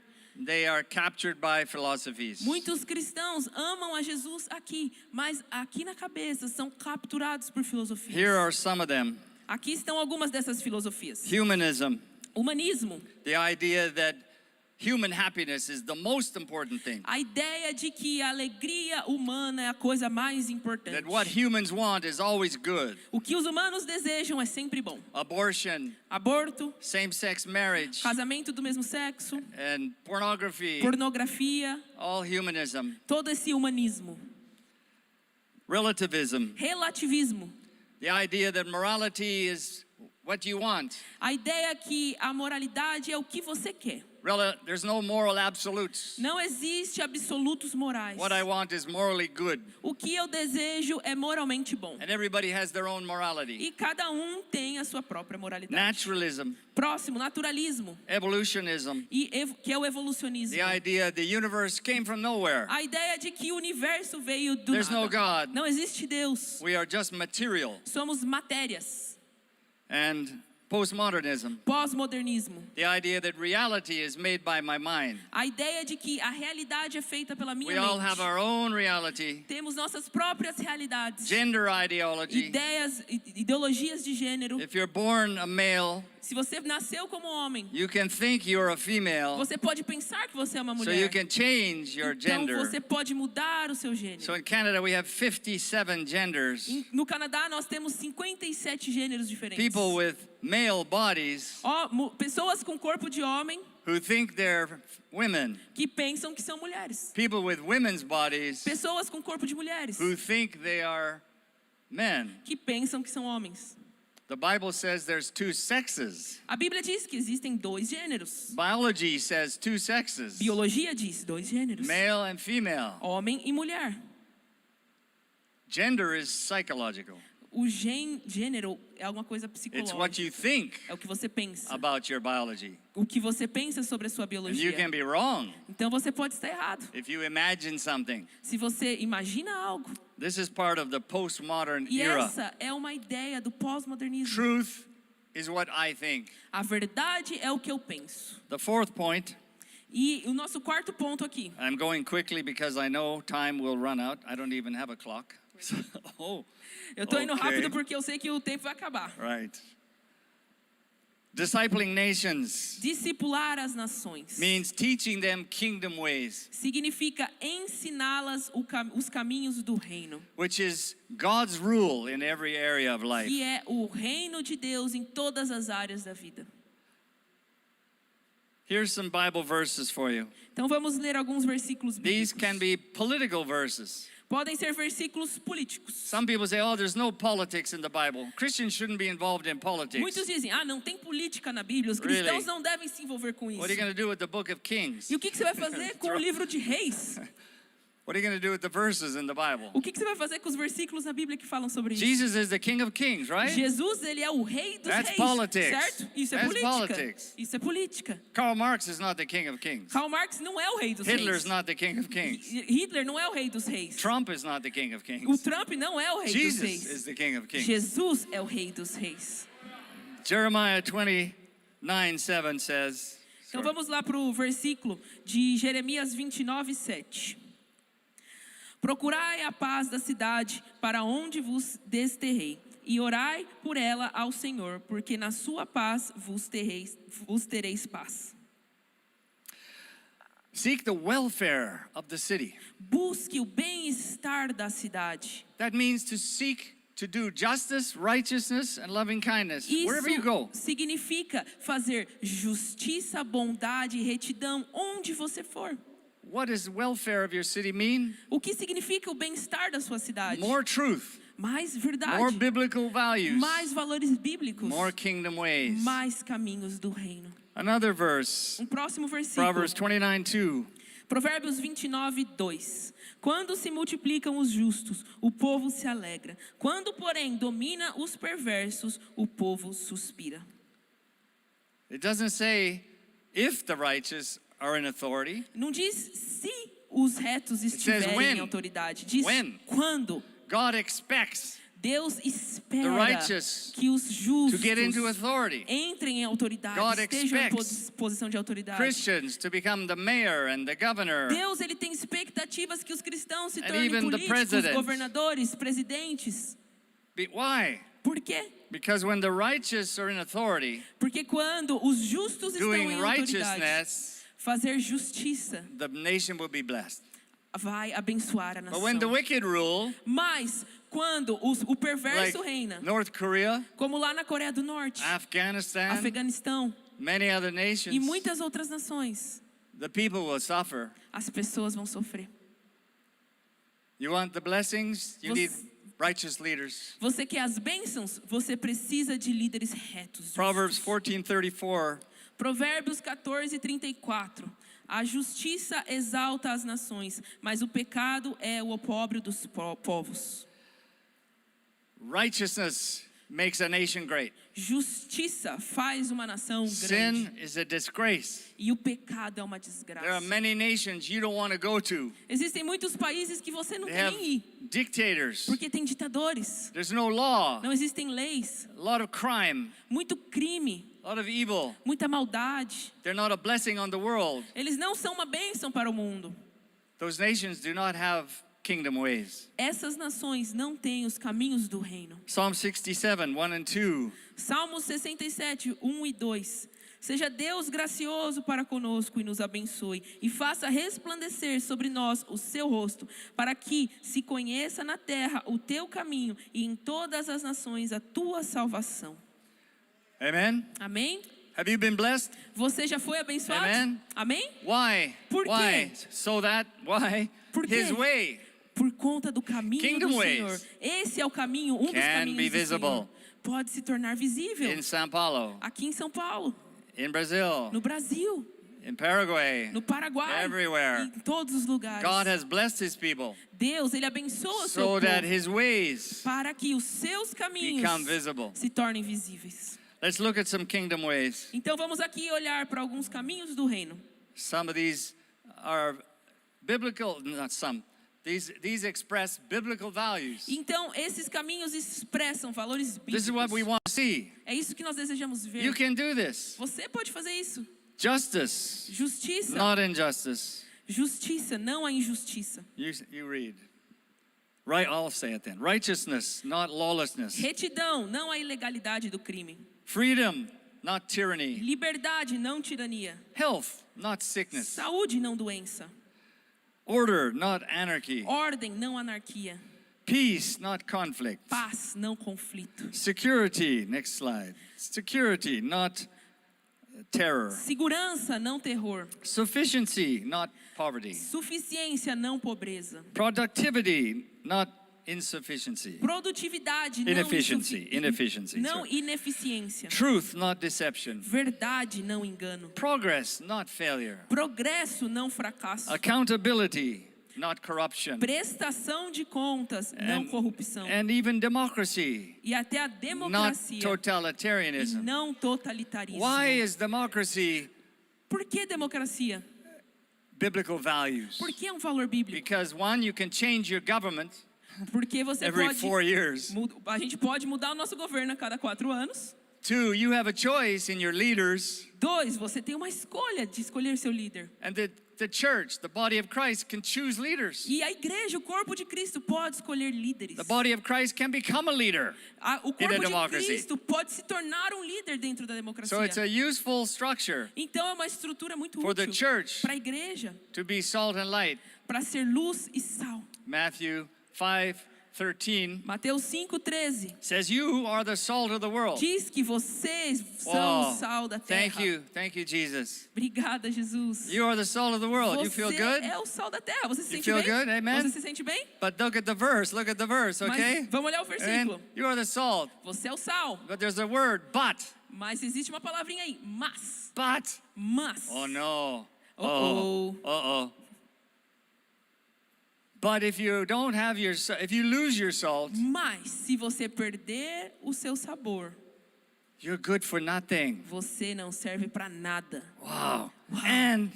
they are captured by philosophies. Muitos cristãos amam a Jesus aqui, mas aqui na cabeça são capturados por filosofias. Here are some of them. Aqui estão algumas dessas filosofias. Humanism, Humanismo, the idea that human happiness is the most important thing. a ideia de que a alegria humana é a coisa mais importante. That what humans want is always good. O que os humanos desejam é sempre bom. Abortion, Aborto, same-sex marriage, casamento do mesmo sexo, and pornography, pornografia, all humanism. todo esse humanismo. Relativism, Relativismo, the idea that morality is what you want. a ideia que a moralidade é o que você quer. There's no moral absolutes. Não existe absolutos morais. What I want is morally good. O que eu desejo é moralmente bom. And everybody has their own morality. E cada um tem a sua própria moralidade. Naturalism, Próximo, naturalismo, evolutionism, que é o evolucionismo. the idea the universe came from nowhere. A ideia de que o universo veio do There's nada. no God. Não existe Deus. We are just material. Somos matérias. And postmodernism, Pós-modernismo. the idea that reality is made by my mind. A ideia de que a realidade é feita pela minha We all mente. have our own reality. Temos nossas próprias realidades. Gender ideology. Ideologias de gênero. If you're born a male, Se você nasceu como homem, you can think you're a female, você pode pensar que você é uma so mulher. you can change your Então gender. você pode mudar o seu gênero. So in Canada we have 57 genders. No Canadá nós temos 57 gêneros diferentes. People with male bodies Pessoas com corpo de homem who think they're women. que pensam que são mulheres. People with women's bodies Pessoas com corpo de mulheres who think they are men. que pensam que são homens. The Bible says there's two sexes. A Bíblia diz que existem dois gêneros. Biology says two sexes. Biologia diz dois gêneros. Male and female. Homem e mulher. Gender is psychological. O gênero é alguma coisa It's psicológica. what you think É o que você pensa. about your biology. O que você pensa sobre a sua And you biologia. can be wrong Então você pode estar errado. if you imagine something. Se você imagina algo. This is part of the postmodern E era. essa é uma ideia do pós-modernismo. Truth is what I think. A verdade é o que eu penso. The fourth point, E o nosso quarto ponto aqui. I'm going quickly because I know time will run out. I don't even have a clock. Oh, Eu tô indo Okay. rápido porque eu sei que o tempo vai acabar. right. Discipling nations Discipular as nações means teaching them kingdom ways, significa ensiná-las os caminhos do reino, which is God's rule in every area of life. que é o reino de Deus em todas as áreas da vida. Here's some Bible verses for you. Então vamos ler alguns versículos These bíblicos. can be political verses. Podem ser versículos políticos. Some people say, oh, there's no politics in the Bible. Christians shouldn't be involved in politics. Muitos dizem, não tem política na Bíblia, os Really? cristãos não devem se envolver com isso. What are you going to do with the book of Kings? E o que você vai fazer com o livro de Reis? What are you going to do with the verses in the Bible? O que você vai fazer com os versículos na Bíblia que falam sobre isso? Jesus is the King of Kings, right? Jesus, ele é o rei dos That's reis, politics. certo? Isso é That's política. politics. Isso é política. Karl Marx is not the King of Kings. Karl Marx não é o rei dos Hitler is reis. not the King of Kings. Hitler não é o rei dos reis. Trump is not the King of O Kings. Trump não é o rei dos Jesus reis. is the King of Kings. Jesus é o rei dos reis. Jeremiah 29:7 says, Então vamos lá para o versículo de Jeremias 29:7. Procurai a paz da cidade para onde vos desterrei, e orai por ela ao Senhor, porque na sua paz vos tereis paz. seek the welfare of the city. Busque o bem-estar da cidade. That means to seek to do justice, righteousness, and loving kindness wherever you go. Isso significa fazer justiça, bondade e retidão onde você for. What does welfare of your city mean? O que significa o bem-estar da sua cidade? More truth, Mais verdade, more biblical values, mais valores bíblicos, more kingdom ways. mais caminhos do reino. Another verse, Próximo versículo. Proverbs 29:2. Provérbios 29:2. Quando se multiplicam os justos, o povo se alegra. Quando, porém, domina os perversos, o povo suspira. It doesn't say if the righteous are in authority. Não diz se os retos says estiverem when. em autoridade. Diz When. quando. God expects Deus espera the righteous que os justos to get into authority. entrem em autoridade, God estejam em expects posição de autoridade. Christians to become the mayor and the governor. Deus, ele tem expectativas que os cristãos se And tornem even the políticos, president. governadores, presidentes. Why? Por quê? Because when the righteous are in authority, Porque quando os justos estão doing em autoridade, righteousness, fazer justiça the nation will be blessed. vai abençoar a But when the nação. wicked rule, Mas quando o perverso like reina, North Korea, como lá na Coreia do Norte, Afghanistan, Afeganistão many other e nations, muitas outras nações, the people will suffer. as pessoas vão sofrer. You want the blessings? You Você- need righteous leaders. Você quer as bênçãos? Você precisa de líderes retos. Proverbs justos. 14:34. Provérbios 14:34. A justiça exalta as nações, mas o pecado é o opróbrio dos povos. Righteousness makes a nation great. Justiça faz uma nação Sin grande. is a disgrace. E o pecado é uma There are desgraça. many nations you don't want to go to. Existem muitos países que você não They quer have nem ir, dictators. porque tem ditadores. There's no law. Não existem leis, A lot of crime. muito crime, A lot of evil. muita maldade. They're not a blessing on the world. Eles não são uma bênção para o mundo. Those nations do not have kingdom ways. Essas nações não têm os caminhos do reino. Psalm 67:1 and 2. Salmos 67, 1 e 2. Seja Deus gracioso para conosco e nos abençoe, e faça resplandecer sobre nós o seu rosto, para que se conheça na terra o teu caminho e em todas as nações a tua salvação. Amen. Amém? Have you been blessed? Você já foi abençoado? Amen. Amém? Why? Por Why? quê? So that why? Por quê? His way Por conta do caminho Kingdom do ways Senhor. Esse é o caminho, um dos can caminhos be do visible. Senhor. Pode se tornar visível. in São Paulo, Aqui em São Paulo, in Brazil, no Brasil, in Paraguay. no Paraguai, Everywhere. em todos os lugares. God has blessed his people Deus, ele abençoa o seu so povo that his ways para que os seus caminhos become visible. se tornem visíveis. Let's look at some kingdom ways. Então vamos aqui olhar para alguns caminhos do reino. Some of these are biblical, not some. These express biblical values. Então esses caminhos expressam valores This is what we bíblicos. want to see. É isso que nós desejamos ver. You can do this. Você pode fazer isso. Justice, Justiça, not injustice. justiça, não a injustiça. You read. Right, I'll say it then. Righteousness, not lawlessness. Retidão, não a ilegalidade do crime. Freedom, not tyranny. Liberdade, não tirania. Health, not sickness. Saúde, não doença. Order, not anarchy. Ordem, não anarquia. Peace, not conflict. Paz, não conflito. Security, next slide. Security, not terror. Segurança, não terror. Sufficiency, not poverty. Suficiência, não pobreza. Productivity, not insufficiency. Produtividade, não Inefficiency. não Sorry. ineficiência. Truth, not deception. Verdade, não engano. Progress, not failure. Progresso, não fracasso. Accountability, not corruption. Prestação de contas, não corrupção. And even democracy, E até a not democracia, e totalitarianism. não totalitarismo. Why is democracy Por que democracia? biblical values? Por que é um valor bíblico? Because one, you can change your government Porque você every pode... 4 years. A gente pode mudar o nosso governo a cada 4 anos. 2, you have a choice in your leaders. 2, você tem uma escolha de escolher seu líder. And the church, the body of Christ, can choose leaders. E a igreja, o corpo de Cristo, pode escolher líderes. The body of Christ can become a leader. O in a corpo de democracy. Cristo pode se tornar um líder dentro da democracia. So it's a useful structure Então é uma estrutura muito for the útil church para a igreja, to be salt and light. para ser luz e sal. Matthew 5:13 Mateus 5:13 says, "You are the salt of the world." diz que vocês são Wow. o sal da terra. Thank you, Jesus. Obrigada, Jesus. You are the salt of the world. You Você feel good? é o sal da terra. Você se You sente feel bem? good? Amen? Você se sente bem? But look at the verse. Look at the verse, okay? Mas vamos olhar o And versículo. you are the salt. Você é o sal. But there's a word, but. Mas existe uma palavrinha aí, mas. But. Mas. Oh no. Uh-oh. Uh-oh. But if you don't have your, if you lose your salt, Mas se você perder o seu sabor, you're good for nothing. você não serve para nada. Wow. And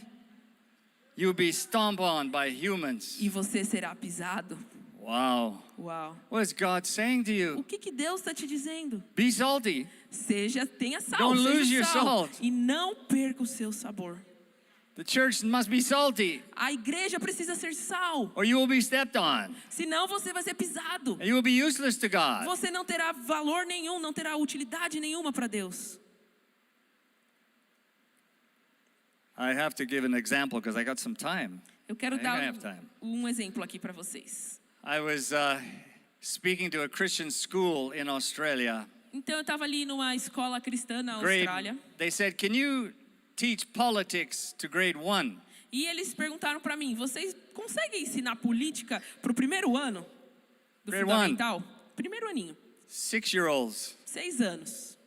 you'll be stomped on by humans. E você será pisado. Wow. Uau. What is God saying to O you? que Deus está te dizendo? Be salty. Tenha sal, Don't lose seja your sal. salt. E não perca o seu sabor. The church must be salty, A igreja precisa ser sal. or you will be stepped on. Senão você vai ser pisado. And you will be useless to God. Você não terá valor nenhum, não terá utilidade nenhuma para Deus. I have to give an example because I got some time. Eu quero I dar have time. um exemplo aqui para vocês. I was speaking to a Christian school in Australia. Então eu estava ali numa escola cristã na Grade, Austrália. they said, "Can you teach politics to grade 1?" E eles perguntaram para mim: vocês conseguem ensinar política para o primeiro ano do Grade fundamental? Primeiro aninho, 6-year-olds. 6 anos.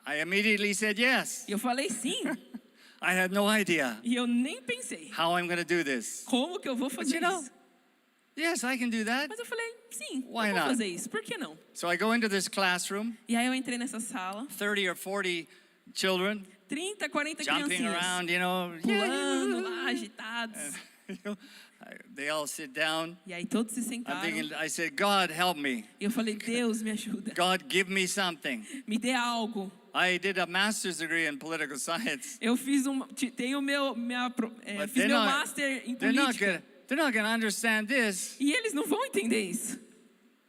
I immediately said yes. E eu falei sim. I had no idea E eu nem pensei how I'm going to do this. como que eu vou fazer you know, isso. Yes, I can do that. Mas eu falei sim, Why eu vou not? fazer isso. Por que não? So I go into this classroom, E aí eu entrei nessa sala, 30 or 40 children 30, 40 jumping criancinhas around, you know. pulando lá, agitados. They all sit down. E aí todos se I'm sentaram. thinking, I said, "God, help me. E eu falei: Deus, me ajuda. God, give me something." Me dê algo. I did a master's degree in political science. Eu fiz tenho But fiz meu master em they're not política. gonna understand this. E eles não vão entender isso.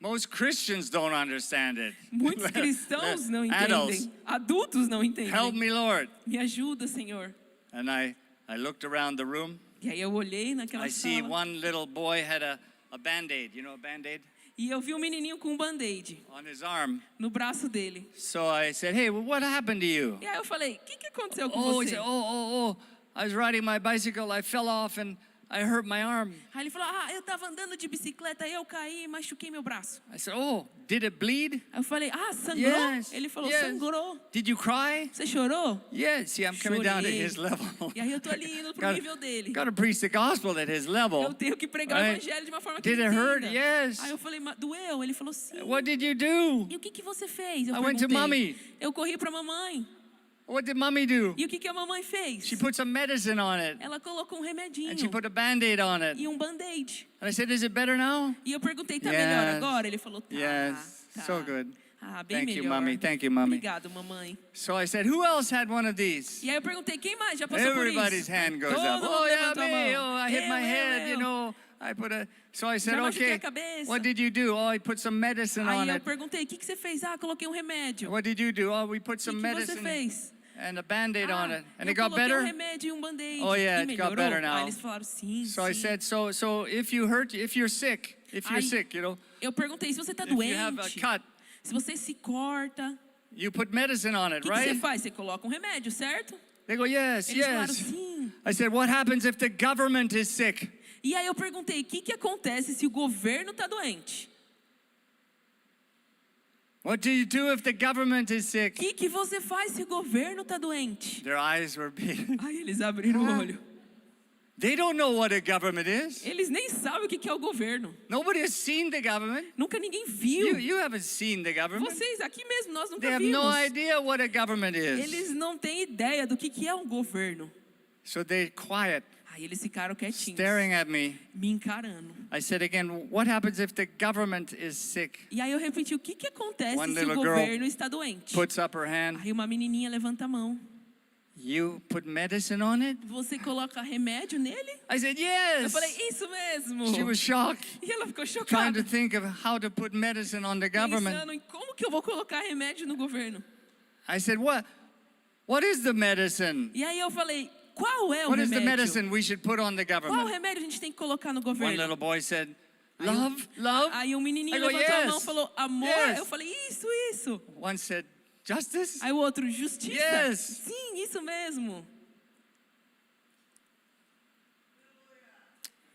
Most Christians don't understand it. Muitos cristãos não Adults, entendem. Adultos não entendem. help me, Lord. Me ajuda, Senhor. And I looked around the room. E aí eu olhei naquela I see sala one little boy had a Band-Aid, you know, a Band-Aid e eu vi um menininho com um band-aid on his arm. no braço dele. So I said, "Hey, well, what happened to you?" E aí eu falei: o que aconteceu com Oh, he você? said, oh. I was riding my bicycle. I fell off and I hurt my arm. Aí ele falou: eu tava andando de bicicleta, aí eu caí e machuquei meu braço. I said, "Oh, did it bleed?" Aí eu falei: sangrou? Yes. Ele falou: yes. sangrou. Did you cry? Você chorou? Yes. See, I'm coming down to Chorei. his level. E aí eu tô ali indo pro nível dele. Got to preach the gospel at his Eu level. tenho que pregar o Right? evangelho de uma forma que Did ele it hurt? entenda. Yes. Aí eu falei: doeu? Ele falou: sim. What did you do? E o que você fez? Eu I went to perguntei. mommy. Eu corri pra mamãe. What did mommy do? E o que a mamãe fez? She put some medicine on it Ela colocou um remedinho and she put a Band-Aid on it. e um band-aid. And I said, "Is it better now?" E eu perguntei: tá Yes. melhor agora? Ele falou: tá. Yes. tá. So good. Bem Thank you, melhor. mommy. Thank you, mommy. Obrigado, mamãe. So I said, "Who else had one of these?" E aí eu perguntei: quem mais já passou por Everybody's isso? hand goes Todo up. mundo Oh, yeah, levantou a me. mão. Oh, I hit my head, you know. So I said, Já machuquei okay, a cabeça. what did you do? Oh, I put some medicine on Aí eu it. perguntei, o que você fez? Ah, coloquei um remédio. What did you do? Oh, we put O some que você medicine fez? and a Band-Aid on it. And eu it got coloquei better? um remédio e um band-aid. Oh, yeah, E it got melhorou? better now. Aí eles falaram, sim, So I sim. said, so if you're sick, Aí, you know, eu perguntei, se você está if you have a doente, cut, se você se corta, you put medicine on o it, que right? você faz? Você coloca um remédio, certo? They go, yes, Eles falaram, yes. sim. I said, what happens if the government is sick? E aí eu perguntei, o que acontece se o governo está doente? What do you do if the government is O sick? que você faz se o governo está doente? Their eyes were big. Aí eles abriram o olho. They don't know what a government is. Eles nem sabem o que é o governo. Nobody has seen the government. Nunca ninguém viu. You haven't seen the government. Vocês aqui mesmo, nós They nunca have vimos. no idea what a government is. Eles não têm ideia do que é um governo. So they're quiet, Aí eles ficaram quietinhos, staring at me. me encarando. I said again, what happens if the government is sick? E aí eu repeti, o que acontece One se o little girl governo está doente? Puts up her hand. Aí uma menininha levanta a mão. You put medicine on it? Você coloca remédio nele? I said, Eu yes. falei, isso mesmo. She was shocked, E ela ficou trying chocada, to think of how to put medicine on the government. pensando em como que eu vou colocar remédio no governo. I said, what is the medicine? E aí eu falei, qual é o What is the remédio? medicine we should put on the Qual government? remédio a gente tem que colocar no One governo? little boy said, Aí love, love. Aí um menininho I go, levantou a mão e yes, falou, amor. yes. Eu falei, isso. One said, justice. Aí o outro, justiça. Yes. Sim, isso mesmo.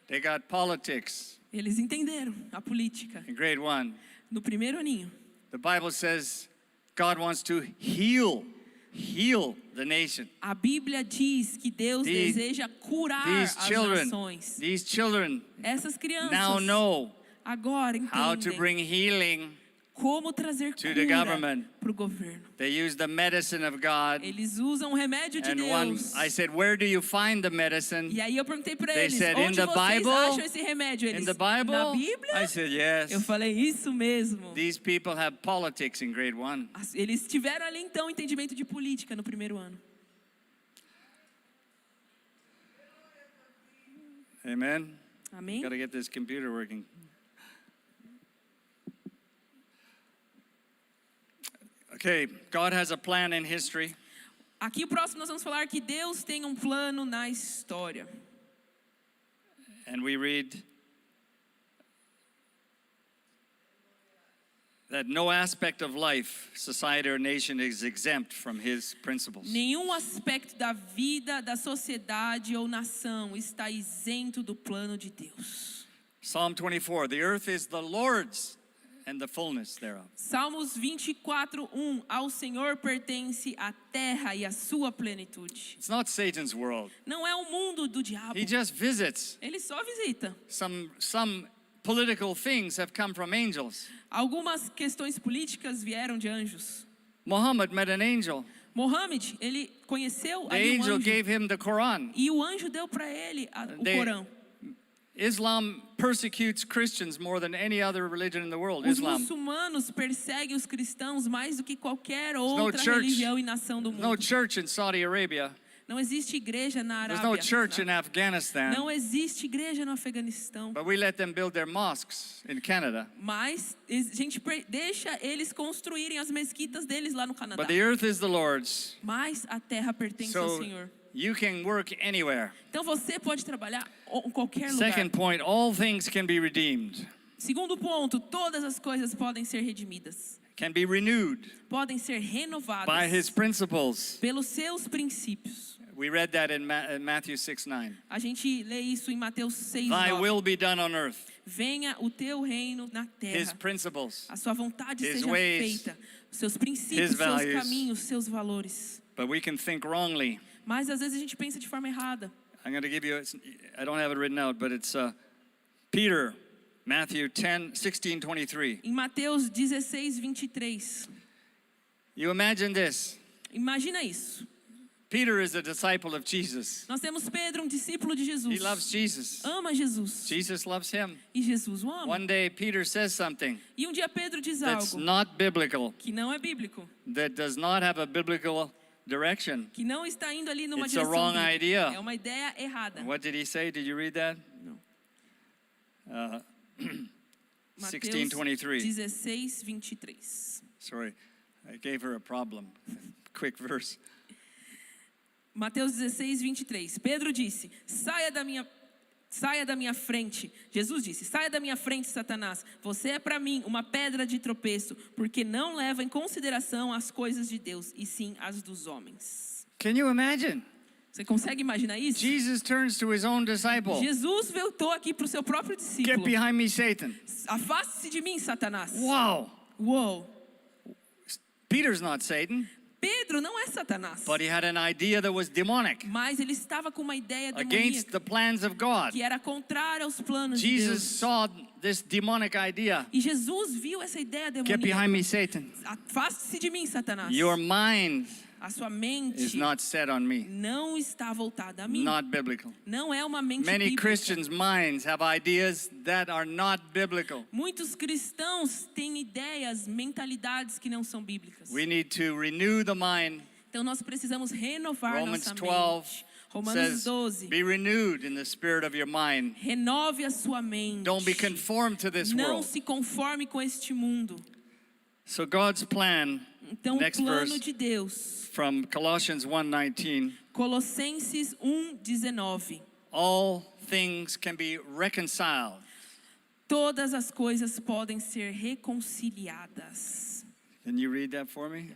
They got politics Eles entenderam a política. in grade 1. No primeiro aninho. The Bible says God wants to heal the nation. A Bíblia diz que Deus These- deseja curar These as children, nações. these children Essas crianças now know agora how to entendem bring healing. como trazer to the cura government. para o governo. They use the medicine of God. Eles usam o remédio de And one, Deus. I said, where do you find the medicine? E aí eu perguntei para They eles, said, in onde the vocês Bible? acham esse remédio? Eles, In the Bible? na Bíblia? I said, yes. Eu falei, isso mesmo. These people have politics in grade 1. Eles tiveram ali então entendimento de política no primeiro ano. Amen. Amém? Got to get this computer working. Okay, God has a plan in history. Aqui o próximo nós vamos falar que Deus tem um plano na história. And we read that no aspect of life, society, or nation is exempt from his principles. Nenhum aspecto da vida, da sociedade ou nação está isento do plano de Deus. Psalm 24, the earth is the Lord's and the fullness thereof. Salmos 24:1 Ao Senhor pertence a terra e a sua plenitude. It's not Satan's world. Não é o mundo do diabo. He just visits. Ele só visita. Some political things have come from angels. Algumas questões políticas vieram de anjos. Muhammad met an angel. Mohammed, ele conheceu The ali um angel anjo. gave him the Quran. E o anjo deu para ele o They- Corão. Islam persecutes Christians more than any other religion in the world. Os Islam. muçulmanos perseguem os cristãos mais do que qualquer no outra church. religião e nação do No mundo. church in Saudi Arabia. Não existe igreja na There's Arábia. no church in Afghanistan. Não existe igreja no Afeganistão. But we let them build their mosques in Canada. Mas a gente deixa eles construírem as mesquitas deles lá no Canadá. But the earth is the Lord's. Mas a terra pertence ao So Senhor. you can work anywhere. Então você pode trabalhar em qualquer Second lugar. point, all things can be redeemed, Segundo ponto, todas as coisas podem ser redimidas. can be renewed Podem ser renovadas by his principles. pelos seus princípios. We read that in Matthew 6:9. A gente lê isso em Mateus 6, Thy 9. will be done on earth. Venha o teu reino na His terra. principles. A sua vontade His seja ways, feita. Os seus princípios, his seus values. caminhos, seus valores. But we can think wrongly. Mas às vezes a gente pensa de forma errada. I'm going to give you, I don't have it written out, but it's Peter, Matthew 16:23. Em Mateus 16, 23. You imagine this. Imagina isso. Peter is a disciple of Jesus. Nós temos Pedro, um discípulo de Jesus. He loves Jesus. Ama Jesus. Jesus loves him. E Jesus o ama. One day Peter says something E um dia Pedro diz that's algo not biblical, que não é bíblico. that does not have a biblical direction. Que não está indo ali numa It's a direção wrong bíblica. idea. É uma ideia errada. What did he say? Did you read that? Não. Mateus 16:23. 16:23. Sorry, I gave her a problem. Quick verse. Mateus 16:23. Pedro disse: saia da minha frente. Jesus disse: saia da minha frente, Satanás. Você é para mim uma pedra de tropeço, porque não leva em consideração as coisas de Deus, e sim as dos homens. Can you imagine? Você consegue imaginar isso? Jesus turns to his own disciple. Jesus voltou aqui para o seu próprio Get discípulo. behind me, Satan. Afaste-se de mim, Satanás. Wow. Uou. Peter's not Satan, Pedro não é Satanás, but he had an idea that was demonic, mas ele estava com uma ideia against demoníaca the plans of God. que era contrária aos planos de Jesus Deus. saw this demonic idea. E Jesus viu essa ideia Get demoníaca. behind me, Satan. Afaste-se de mim, Satanás. Your mind A sua mente is not set on me. não está voltada a mim. Not biblical. Não é uma mente Many bíblica. Christians' minds have ideas that are not biblical. Muitos cristãos têm ideias, mentalidades que não são bíblicas. We need to renew the mind. Então nós precisamos renovar Romans nossa 12 mente. Romanos says, 12. be renewed in the spirit of your mind. Renove a sua mente. Don't be conformed to this Não world. se conforme com este mundo. So God's plan, Então next o plano verse, de Deus. from Colossians 1:19, Colossenses 1:19. all things can be reconciled. Todas as coisas podem ser reconciliadas. Can you read that for me,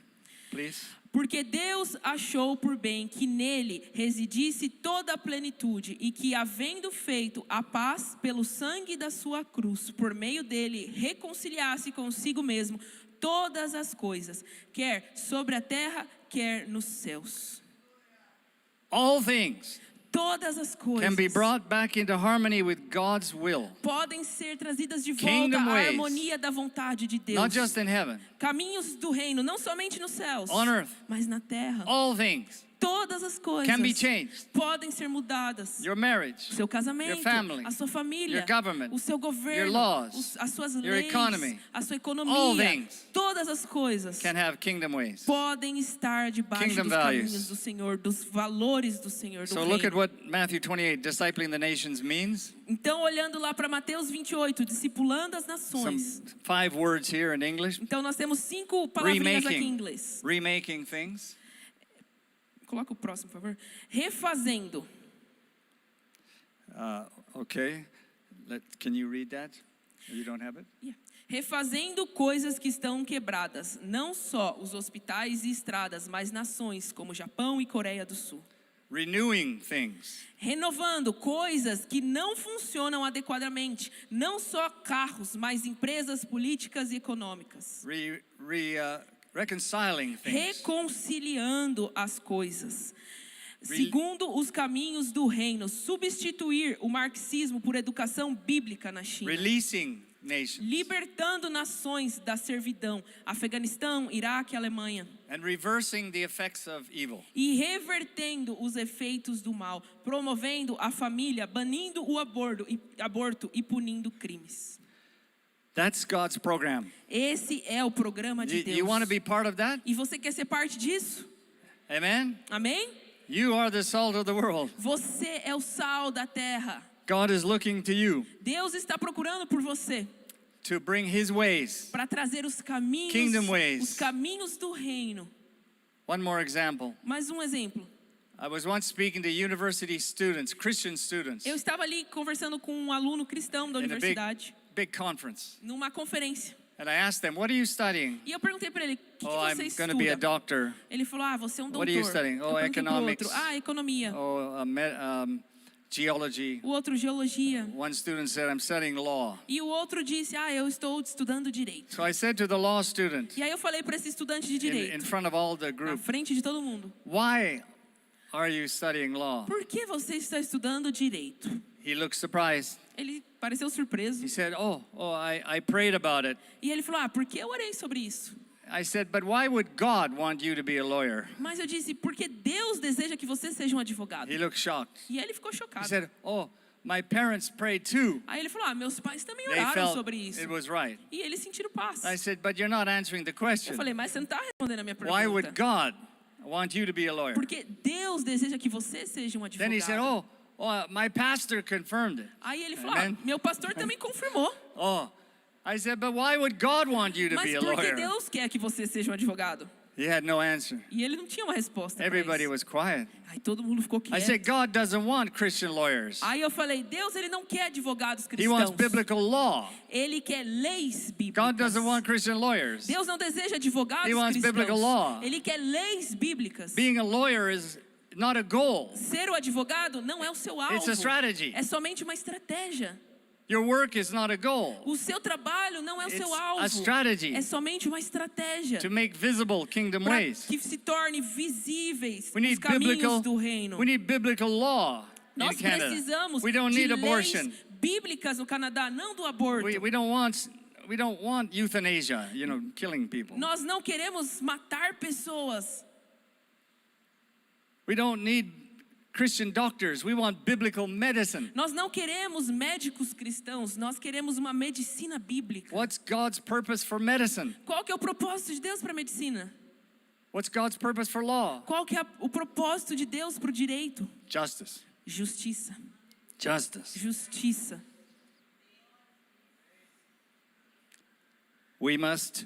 please? Porque Deus achou por bem que nele residisse toda a plenitude e que, havendo feito a paz pelo sangue da sua cruz, por meio dele reconciliasse consigo mesmo todas as coisas, quer sobre a terra, quer nos céus. All things Todas as coisas can be brought back into harmony with God's will, podem ser trazidas de volta Kingdom à ways. harmonia da vontade de Deus. not just in heaven, Caminhos do reino, não somente nos céus, on earth. mas na terra. All things Todas as coisas can be changed. podem ser mudadas. Your marriage, O seu casamento, your family, a sua família, your government, o seu governo, your laws, as suas your leis, economy. a sua All economia, things todas as coisas can have kingdom ways. podem estar debaixo Kingdom dos values. caminhos do Senhor, dos valores do Senhor, do So look at reino. what Matthew 28, discipling the nations, means. Então, olhando lá para Mateus 28, discipulando as Some nações. 5 words here in English. Então, nós temos 5 palavrinhas aqui em Remaking. inglês. Remaking things. Coloca o próximo, por favor. Refazendo. Okay. Can you read that? You don't have it? Refazendo coisas que estão quebradas, não só os hospitais e estradas, mas nações como Japão e Coreia do Sul. Renewing things. Renovando coisas que não funcionam adequadamente, não só carros, mas empresas políticas e econômicas. Reconciling things. Reconciliando as coisas. Segundo os caminhos do reino, substituir o marxismo por educação bíblica na China. Releasing nations. Libertando nações da servidão, Afeganistão, Iraque e Alemanha. And reversing the effects of evil. E revertendo os efeitos do mal, promovendo a família, banindo o aborto e punindo crimes. That's God's program. Esse é o programa de Deus. You want to be part of that? E você quer ser parte disso? Amen? Amém? You are the salt of the world. Você é o sal da terra. God is looking to you Deus está procurando por você to bring His ways. para trazer os caminhos, Kingdom ways. os caminhos do reino. One more example. Mais um exemplo. I was once speaking to university students, Christian students, Eu estava ali conversando com um aluno cristão da in a universidade, big conference. numa conferência. And I asked them, what are you studying? E eu perguntei para ele, o que Oh, você I'm estuda? going to be a doctor. Ele falou, você é um doutor. What are you studying? Eu Oh, perguntei pro economics. outro, economia. Oh, geology. O outro, geologia. One student said, I'm studying law. E o outro disse, eu estou estudando direito. So I said to the law student, E aí eu falei para esse estudante de in direito, front of all the na group, frente de todo mundo, why are you studying law? por que você está estudando direito? He looked surprised. Ele pareceu surpreso. He said, I prayed about it. E ele falou, porque eu orei sobre isso? I said, but why would God want you to be a lawyer? Mas eu disse, porque Deus deseja que você seja um advogado. He looked shocked. E aí ele ficou He chocado. said, my parents prayed too. Aí ele falou, meus pais também They oraram felt sobre isso. it was right. E eles sentiram paz. I said, but you're not answering the Eu question. falei, mas você não está respondendo a minha Why would pergunta. God want you to be a lawyer? Porque Deus deseja que você seja um Then he said, advogado. Oh, my pastor confirmed it. Aí ele falou, Amen. meu pastor também confirmou. Oh, I said, but why would God want you to Mas be a por que lawyer? Deus quer que você seja um advogado? He had no answer. E ele não tinha uma resposta pra Everybody isso. was quiet. Aí todo mundo ficou I said, quieto. God doesn't want Christian lawyers. Aí eu falei, Deus ele não quer advogados He wants cristãos. biblical law. Ele quer leis God bíblicas. doesn't want Christian lawyers. Deus não deseja advogados He wants biblical law. cristãos. Ele quer leis bíblicas. Being a lawyer is not a goal. Ser o advogado não é o seu alvo. It's a strategy. É somente uma estratégia. Your work is not a goal. O seu trabalho não é o seu It's alvo. a strategy É somente uma estratégia. to make visible kingdom Para ways. que se torne visíveis We os need caminhos do reino. we need biblical law in Nós Canada. precisamos We don't de need leis abortion. bíblicas no Canadá, não do aborto. We don't want euthanasia, killing people. Nós não queremos matar pessoas. We don't need Christian doctors. We want biblical medicine. Nós não queremos médicos cristãos, nós queremos uma medicina bíblica. What's God's purpose for medicine? Qual que é o propósito de Deus para a medicina? What's God's purpose for law? Qual que é o propósito de Deus para o direito? Justice. Justiça. Justice. Justiça. We must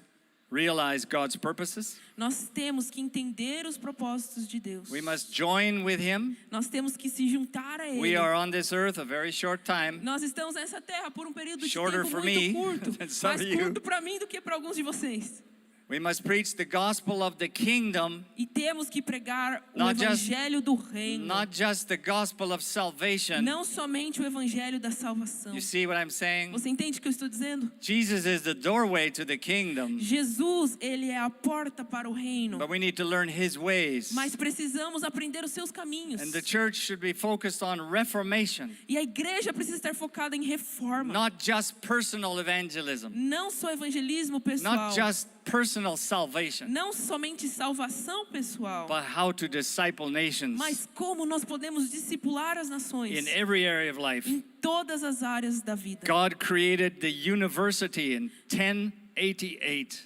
realize God's purposes. Nós temos que entender os propósitos de Deus. We must join with Him. Nós temos que se juntar a Ele. We are on this earth a very short time. Nós estamos nessa terra por um período de Shorter tempo for muito me curto. than some Mais of you. curto para mim do que para alguns de vocês. We must preach the gospel of the kingdom, E temos que pregar o Not just- evangelho do reino. not just the gospel of salvation. Não somente o evangelho da salvação. You see what I'm saying? Você entende o que eu estou dizendo? Jesus is the doorway to the kingdom, Jesus, ele é a porta para o reino. but we need to learn His ways. Mas precisamos aprender os seus caminhos. And the church should be focused on reformation, E a igreja precisa estar focada em reforma. not just personal evangelism, Não só evangelismo pessoal. not just personal salvation, Não somente salvação pessoal. but how to disciple nations Mas como nós podemos discipular as nações. in every area of life. Em todas as áreas da vida. God created the university in 1088.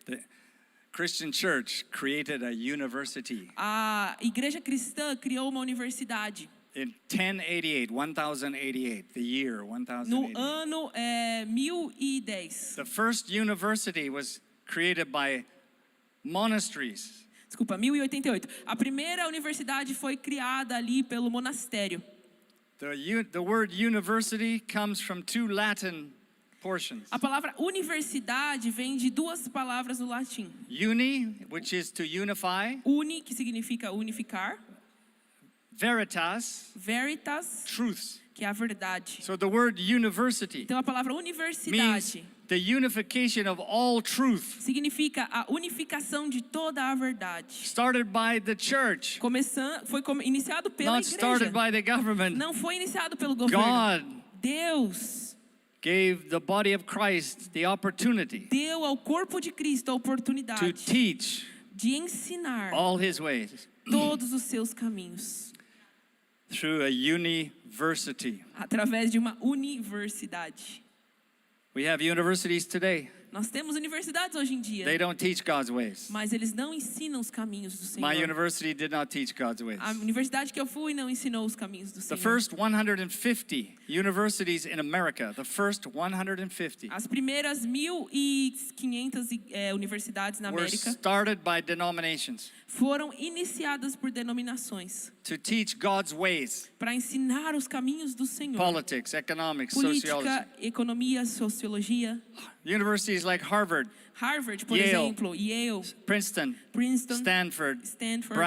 The Christian church created a university A igreja cristã criou uma universidade. in 1088, the year No 1088. ano 1010. The first university was created by monasteries. Desculpa, 1088. A primeira universidade foi criada ali pelo monastério. The word university comes from two Latin portions. A palavra universidade vem de duas palavras no latim. Uni, which is to unify, Uni, que significa unificar. veritas, Veritas, truths. que é a verdade. So the word university Então a palavra means universidade the unification of all truth, significa a unificação de toda a verdade. started by the church, Foi iniciado pela not started igreja. by the government. Não foi iniciado pelo governo. God Deus gave the body of Christ the opportunity deu ao corpo de Cristo a to oportunidade teach de ensinar all His ways todos os seus caminhos through a university. através de uma universidade. We have universities today. Nós temos universidades hoje em dia, They don't teach God's ways. mas eles não ensinam os caminhos do Senhor. My university did not teach God's ways. A universidade que eu fui não ensinou os caminhos do The Senhor. first 150 universities in America, the first 150, As primeiras 1.500 universidades na were América started by denominations foram iniciadas por denominações to teach God's ways. para ensinar os caminhos do Senhor. Politics, economics, sociology. Política, economia, sociologia. Universities like Harvard, Harvard, por Yale. exemplo, Yale, Princeton, Princeton, Stanford, Stanford,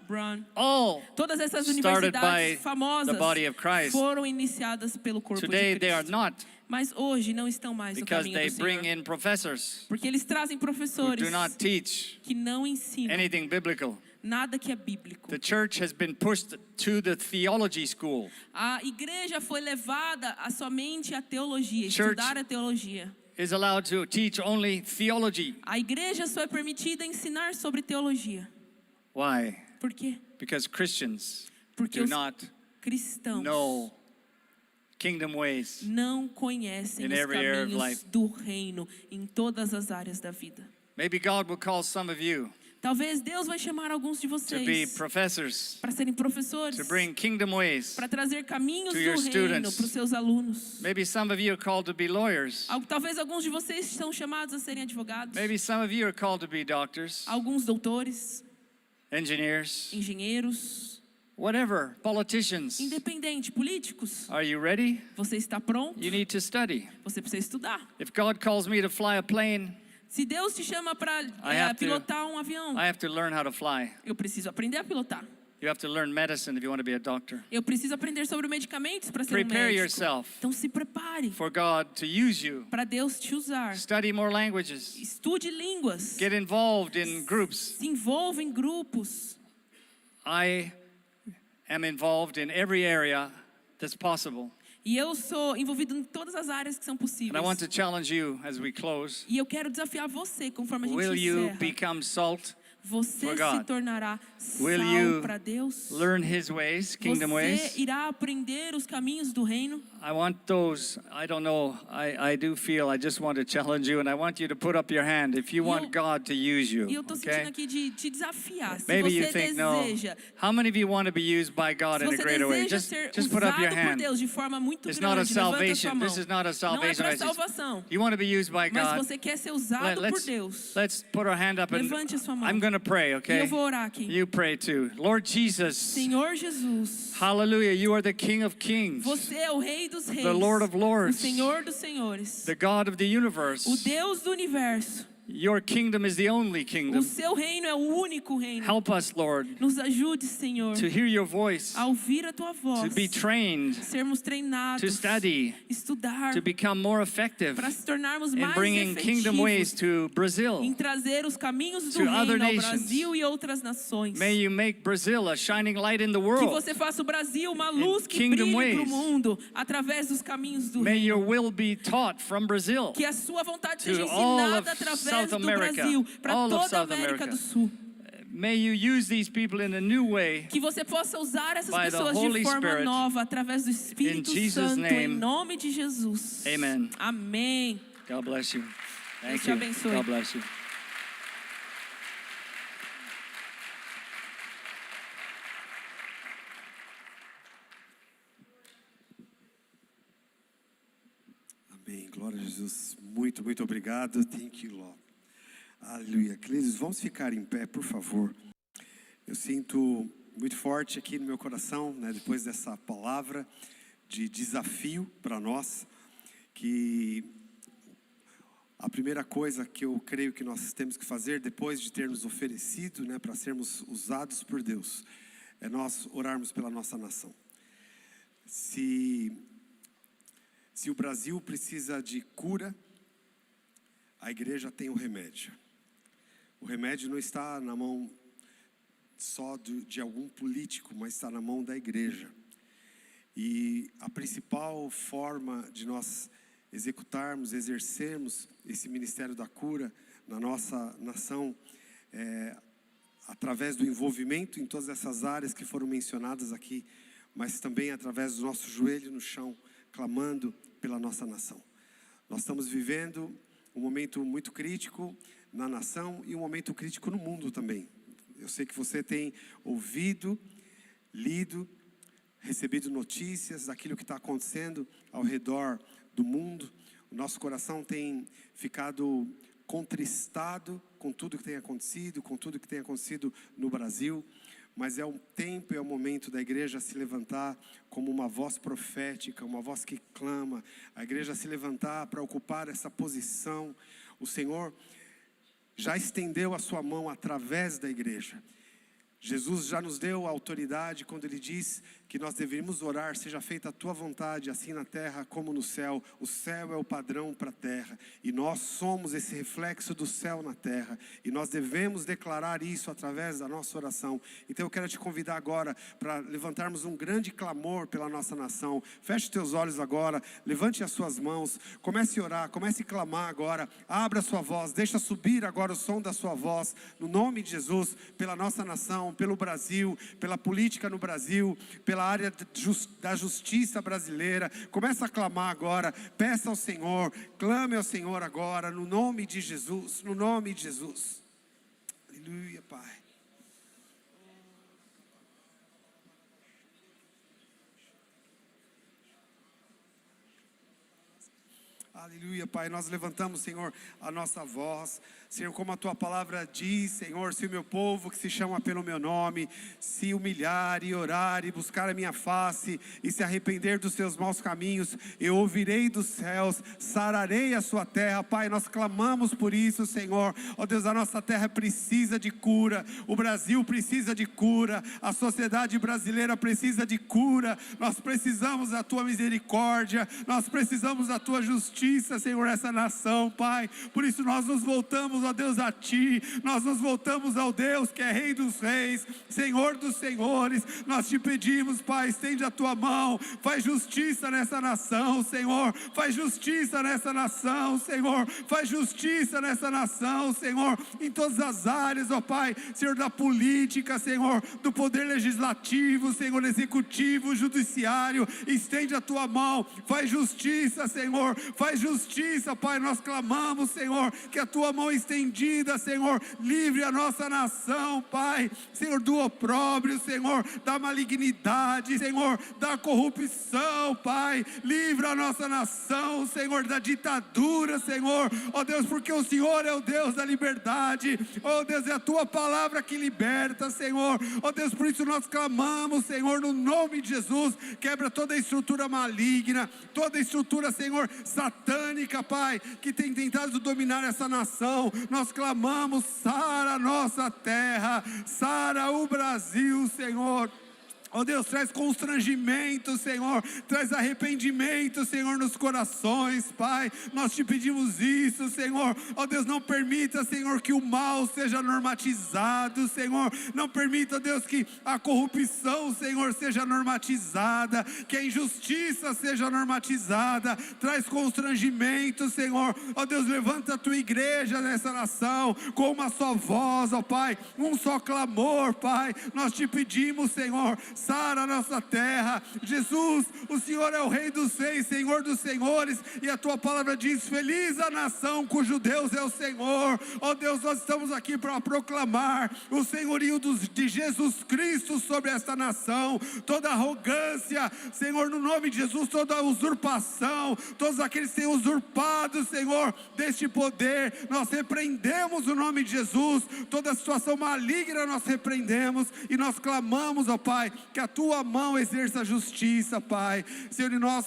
Brown, all Todas essas started by universidades famosas the body of Christ. foram iniciadas pelo corpo Today de they are Cristo. not, Mas hoje não estão mais no because caminho they do bring Senhor. in professors Porque eles trazem who professores do not teach que não ensinam anything biblical. nada que é bíblico. The church has been pushed to the theology school. A igreja foi levada a somente a teologia, Church- estudar a teologia. Is allowed to teach only theology. A igreja só é permitida ensinar sobre teologia. Why? Por quê? Because Christians Porque do os not cristãos know kingdom ways. não conhecem In os every area of caminhos life. do reino em todas as áreas da vida. Maybe God will call some of you Talvez Deus vai chamar alguns de to be vocês professors, para serem professores, to bring kingdom ways. para trazer caminhos to do your reino students. para os seus alunos. Maybe some of you are called to be lawyers. Talvez alguns de vocês são chamados a serem advogados, Maybe some of you are called to be doctors, alguns doutores, engineers, engenheiros, whatever, politicians. independente, políticos. Are you ready? Você está pronto? You need to study. Você precisa estudar. If God calls me to fly a plane, Se Deus te chama para have to- pilotar um avião, I have to learn how to fly. eu preciso aprender a pilotar. You have to learn medicine if you want to be a doctor. Eu preciso aprender sobre medicamentos para ser um Prepare médico. yourself Então se prepare for God to use you. para Deus te usar. Study more languages. Estude línguas. Get involved in groups. Se envolva em grupos. I am involved in every area that's possible. E eu sou envolvido em todas as áreas que são And possíveis. I want to challenge you as we close. E eu quero desafiar você, conforme a gente Will you encerra. become salt? Você for se God? tornará Will you sal para Deus. Learn His ways, kingdom ways. Você irá aprender os caminhos do reino. I want those, I don't know, I do feel I just want to challenge you and I want you to put up your hand if you want God to use you, E eu estou sentindo okay? aqui de te desafiar. Se Maybe you você think, no. deseja, How many of you want to be used by God se in a você greater way? deseja ser Just put up your usado por hand. Deus de forma muito It's not a grande, levanta a sua salvation. mão. This is not a Não é salvation para message. salvação, You want to be used by mas God? você quer ser usado por Deus. Let's put our hand up and Levante a sua mão. I'm going to pray, E okay? eu vou orar aqui. You pray too. Lord Jesus, Senhor Jesus, hallelujah, you are the King of Kings, você é o Rei dos Reis, the Lord of o Lords, Senhor dos Senhores, the God of the universe. o Deus do universo. Your kingdom is the only O kingdom. seu reino é o único reino. Help us, Lord, Nos ajude, Senhor, to hear your voice, a ouvir a tua voz, to be trained, sermos treinados, to study, estudar, to become more effective para se tornarmos in mais bringing kingdom ways efetivos to Brazil. em trazer os caminhos do to reino other ao nations. Brasil e outras nações. May you make Brazil a shining light in the Que world. você faça o Brasil uma luz que kingdom brilhe para o ways. mundo através dos caminhos do May reino. your will be taught from Brazil. Que a sua vontade to seja all ensinada of através South do America, Brasil para all of toda a South América America. do Sul. May you use these people in a new way. Que você possa usar essas By the pessoas Holy de forma Spirit. nova através do Espírito In Jesus' Santo em name. nome de Jesus. Amen. Amém. God bless you. Thank Deus te you. abençoe. God bless you. Amém. Glória a Jesus. Muito, muito obrigado. Thank you, Lord. Aleluia. Queridos, vamos ficar em pé, por favor. Eu sinto muito forte aqui no meu coração, né, depois dessa palavra de desafio para nós, que a primeira coisa que eu creio que nós temos que fazer depois de termos oferecido, né, para sermos usados por Deus, é nós orarmos pela nossa nação. Se o Brasil precisa de cura, a igreja tem o remédio. O remédio não está na mão só de algum político, mas está na mão da igreja. E a principal forma de nós executarmos, exercermos esse ministério da cura na nossa nação é através do envolvimento em todas essas áreas que foram mencionadas aqui, mas também através do nosso joelho no chão, clamando pela nossa nação. Nós estamos vivendo um momento muito crítico na nação e um momento crítico no mundo também. Eu sei que você tem ouvido, lido, recebido notícias daquilo que está acontecendo ao redor do mundo. O nosso coração tem ficado contristado com tudo que tem acontecido, com tudo que tem acontecido no Brasil. Mas é o tempo, é o momento da igreja se levantar como uma voz profética, uma voz que clama. A igreja se levantar para ocupar essa posição. O Senhor já estendeu a sua mão através da igreja. Jesus já nos deu a autoridade quando Ele diz que nós deveríamos orar, seja feita a tua vontade, assim na terra como no céu. O céu é o padrão para a terra, e nós somos esse reflexo do céu na terra, e nós devemos declarar isso através da nossa oração. Então eu quero te convidar agora para levantarmos um grande clamor pela nossa nação. Feche os teus olhos agora, levante as suas mãos, comece a orar, comece a clamar agora, abra a sua voz, deixa subir agora o som da sua voz, no nome de Jesus, pela nossa nação, pelo Brasil, pela política no Brasil, pela área da justiça brasileira. Começa a clamar agora, peça ao Senhor, clame ao Senhor agora, no nome de Jesus, no nome de Jesus. Aleluia. Aleluia, Pai. Aleluia, Pai, nós levantamos, Senhor, a nossa voz. Senhor, como a Tua palavra diz, Senhor, se o meu povo que se chama pelo meu nome, se humilhar e orar e buscar a minha face e se arrepender dos seus maus caminhos, eu ouvirei dos céus, sararei a sua terra. Pai, nós clamamos por isso, Senhor. Ó Deus, a nossa terra precisa de cura, o Brasil precisa de cura, a sociedade brasileira precisa de cura. Nós precisamos da Tua misericórdia, nós precisamos da Tua justiça, Senhor, essa nação, Pai. Por isso nós nos voltamos, ó Deus, a Ti, nós nos voltamos ao Deus que é Rei dos Reis, Senhor dos Senhores. Nós Te pedimos, Pai, estende a Tua mão, faz justiça nessa nação, Senhor, faz justiça nessa nação, Senhor, faz justiça nessa nação, Senhor, em todas as áreas, ó Pai, Senhor, da política, Senhor, do poder legislativo, Senhor, executivo, judiciário, estende a Tua mão, faz justiça, Senhor, faz justiça, Pai. Nós clamamos, Senhor, que a Tua mão estendida, Senhor, livre a nossa nação, Pai, Senhor, do opróbrio, Senhor, da malignidade, Senhor, da corrupção, Pai, livre a nossa nação, Senhor, da ditadura, Senhor, ó Deus, porque o Senhor é o Deus da liberdade, ó Deus, é a Tua palavra que liberta, Senhor, ó Deus, por isso nós clamamos, Senhor, no nome de Jesus, quebra toda a estrutura maligna, toda a estrutura, Senhor, satânica, Pai, que tem tentado dominar essa nação. Nós clamamos, sara a nossa terra, sara o Brasil, Senhor. Ó Deus, traz constrangimento, Senhor, traz arrependimento, Senhor, nos corações, Pai, nós Te pedimos isso, Senhor. Ó Deus, não permita, Senhor, que o mal seja normatizado, Senhor, não permita, Deus, que a corrupção, Senhor, seja normatizada, que a injustiça seja normatizada, traz constrangimento, Senhor. Ó Deus, levanta a Tua igreja nessa nação, com uma só voz, ó Pai, um só clamor, Pai, nós Te pedimos, Senhor, sara a nossa terra. Jesus, o Senhor é o Rei dos Reis, Senhor dos Senhores, e a Tua palavra diz, feliz a nação cujo Deus é o Senhor. Ó Deus, nós estamos aqui para proclamar o senhorio de Jesus Cristo sobre esta nação, toda arrogância, Senhor, no nome de Jesus, toda usurpação, todos aqueles que têm usurpado, Senhor, deste poder, nós repreendemos o nome de Jesus, toda situação maligna nós repreendemos, e nós clamamos, ó Pai, que a Tua mão exerça justiça, Pai. Senhor, e nós,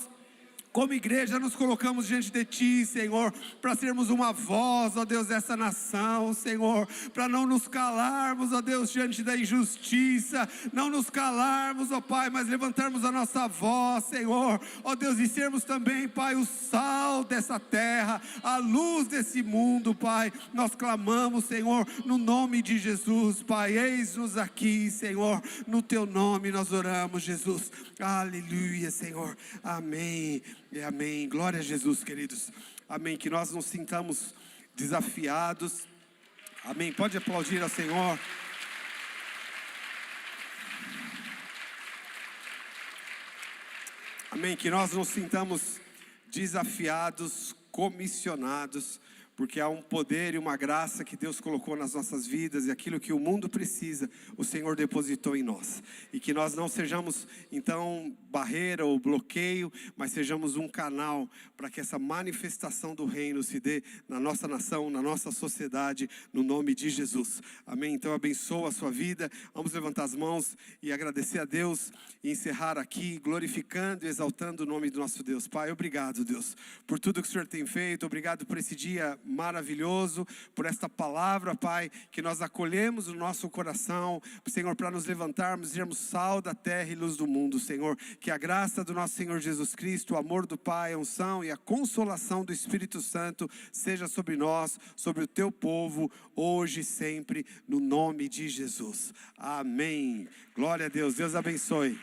como igreja, nos colocamos diante de Ti, Senhor, para sermos uma voz, ó Deus, dessa nação, Senhor, para não nos calarmos, ó Deus, diante da injustiça, não nos calarmos, ó Pai, mas levantarmos a nossa voz, Senhor, ó Deus, e sermos também, Pai, o sal dessa terra, a luz desse mundo, Pai. Nós clamamos, Senhor, no nome de Jesus, Pai, eis-nos aqui, Senhor, no Teu nome nós oramos, Jesus, aleluia, Senhor, amém. E amém, glória a Jesus, queridos, amém, que nós nos sintamos desafiados, amém, pode aplaudir ao Senhor, amém, que nós nos sintamos desafiados, comissionados, porque há um poder e uma graça que Deus colocou nas nossas vidas, e aquilo que o mundo precisa, o Senhor depositou em nós, e que nós não sejamos então barreira ou bloqueio, mas sejamos um canal para que essa manifestação do reino se dê na nossa nação, na nossa sociedade, no nome de Jesus, amém. Então abençoa a sua vida, vamos levantar as mãos e agradecer a Deus, e encerrar aqui glorificando e exaltando o nome do nosso Deus. Pai, obrigado, Deus, por tudo que o Senhor tem feito, obrigado por esse dia maravilhoso, por esta palavra, Pai, que nós acolhemos no nosso coração, Senhor, para nos levantarmos, sermos sal da terra e luz do mundo, Senhor, que a graça do nosso Senhor Jesus Cristo, o amor do Pai, a unção e a consolação do Espírito Santo seja sobre nós, sobre o Teu povo, hoje e sempre, no nome de Jesus, amém. Glória a Deus, Deus abençoe.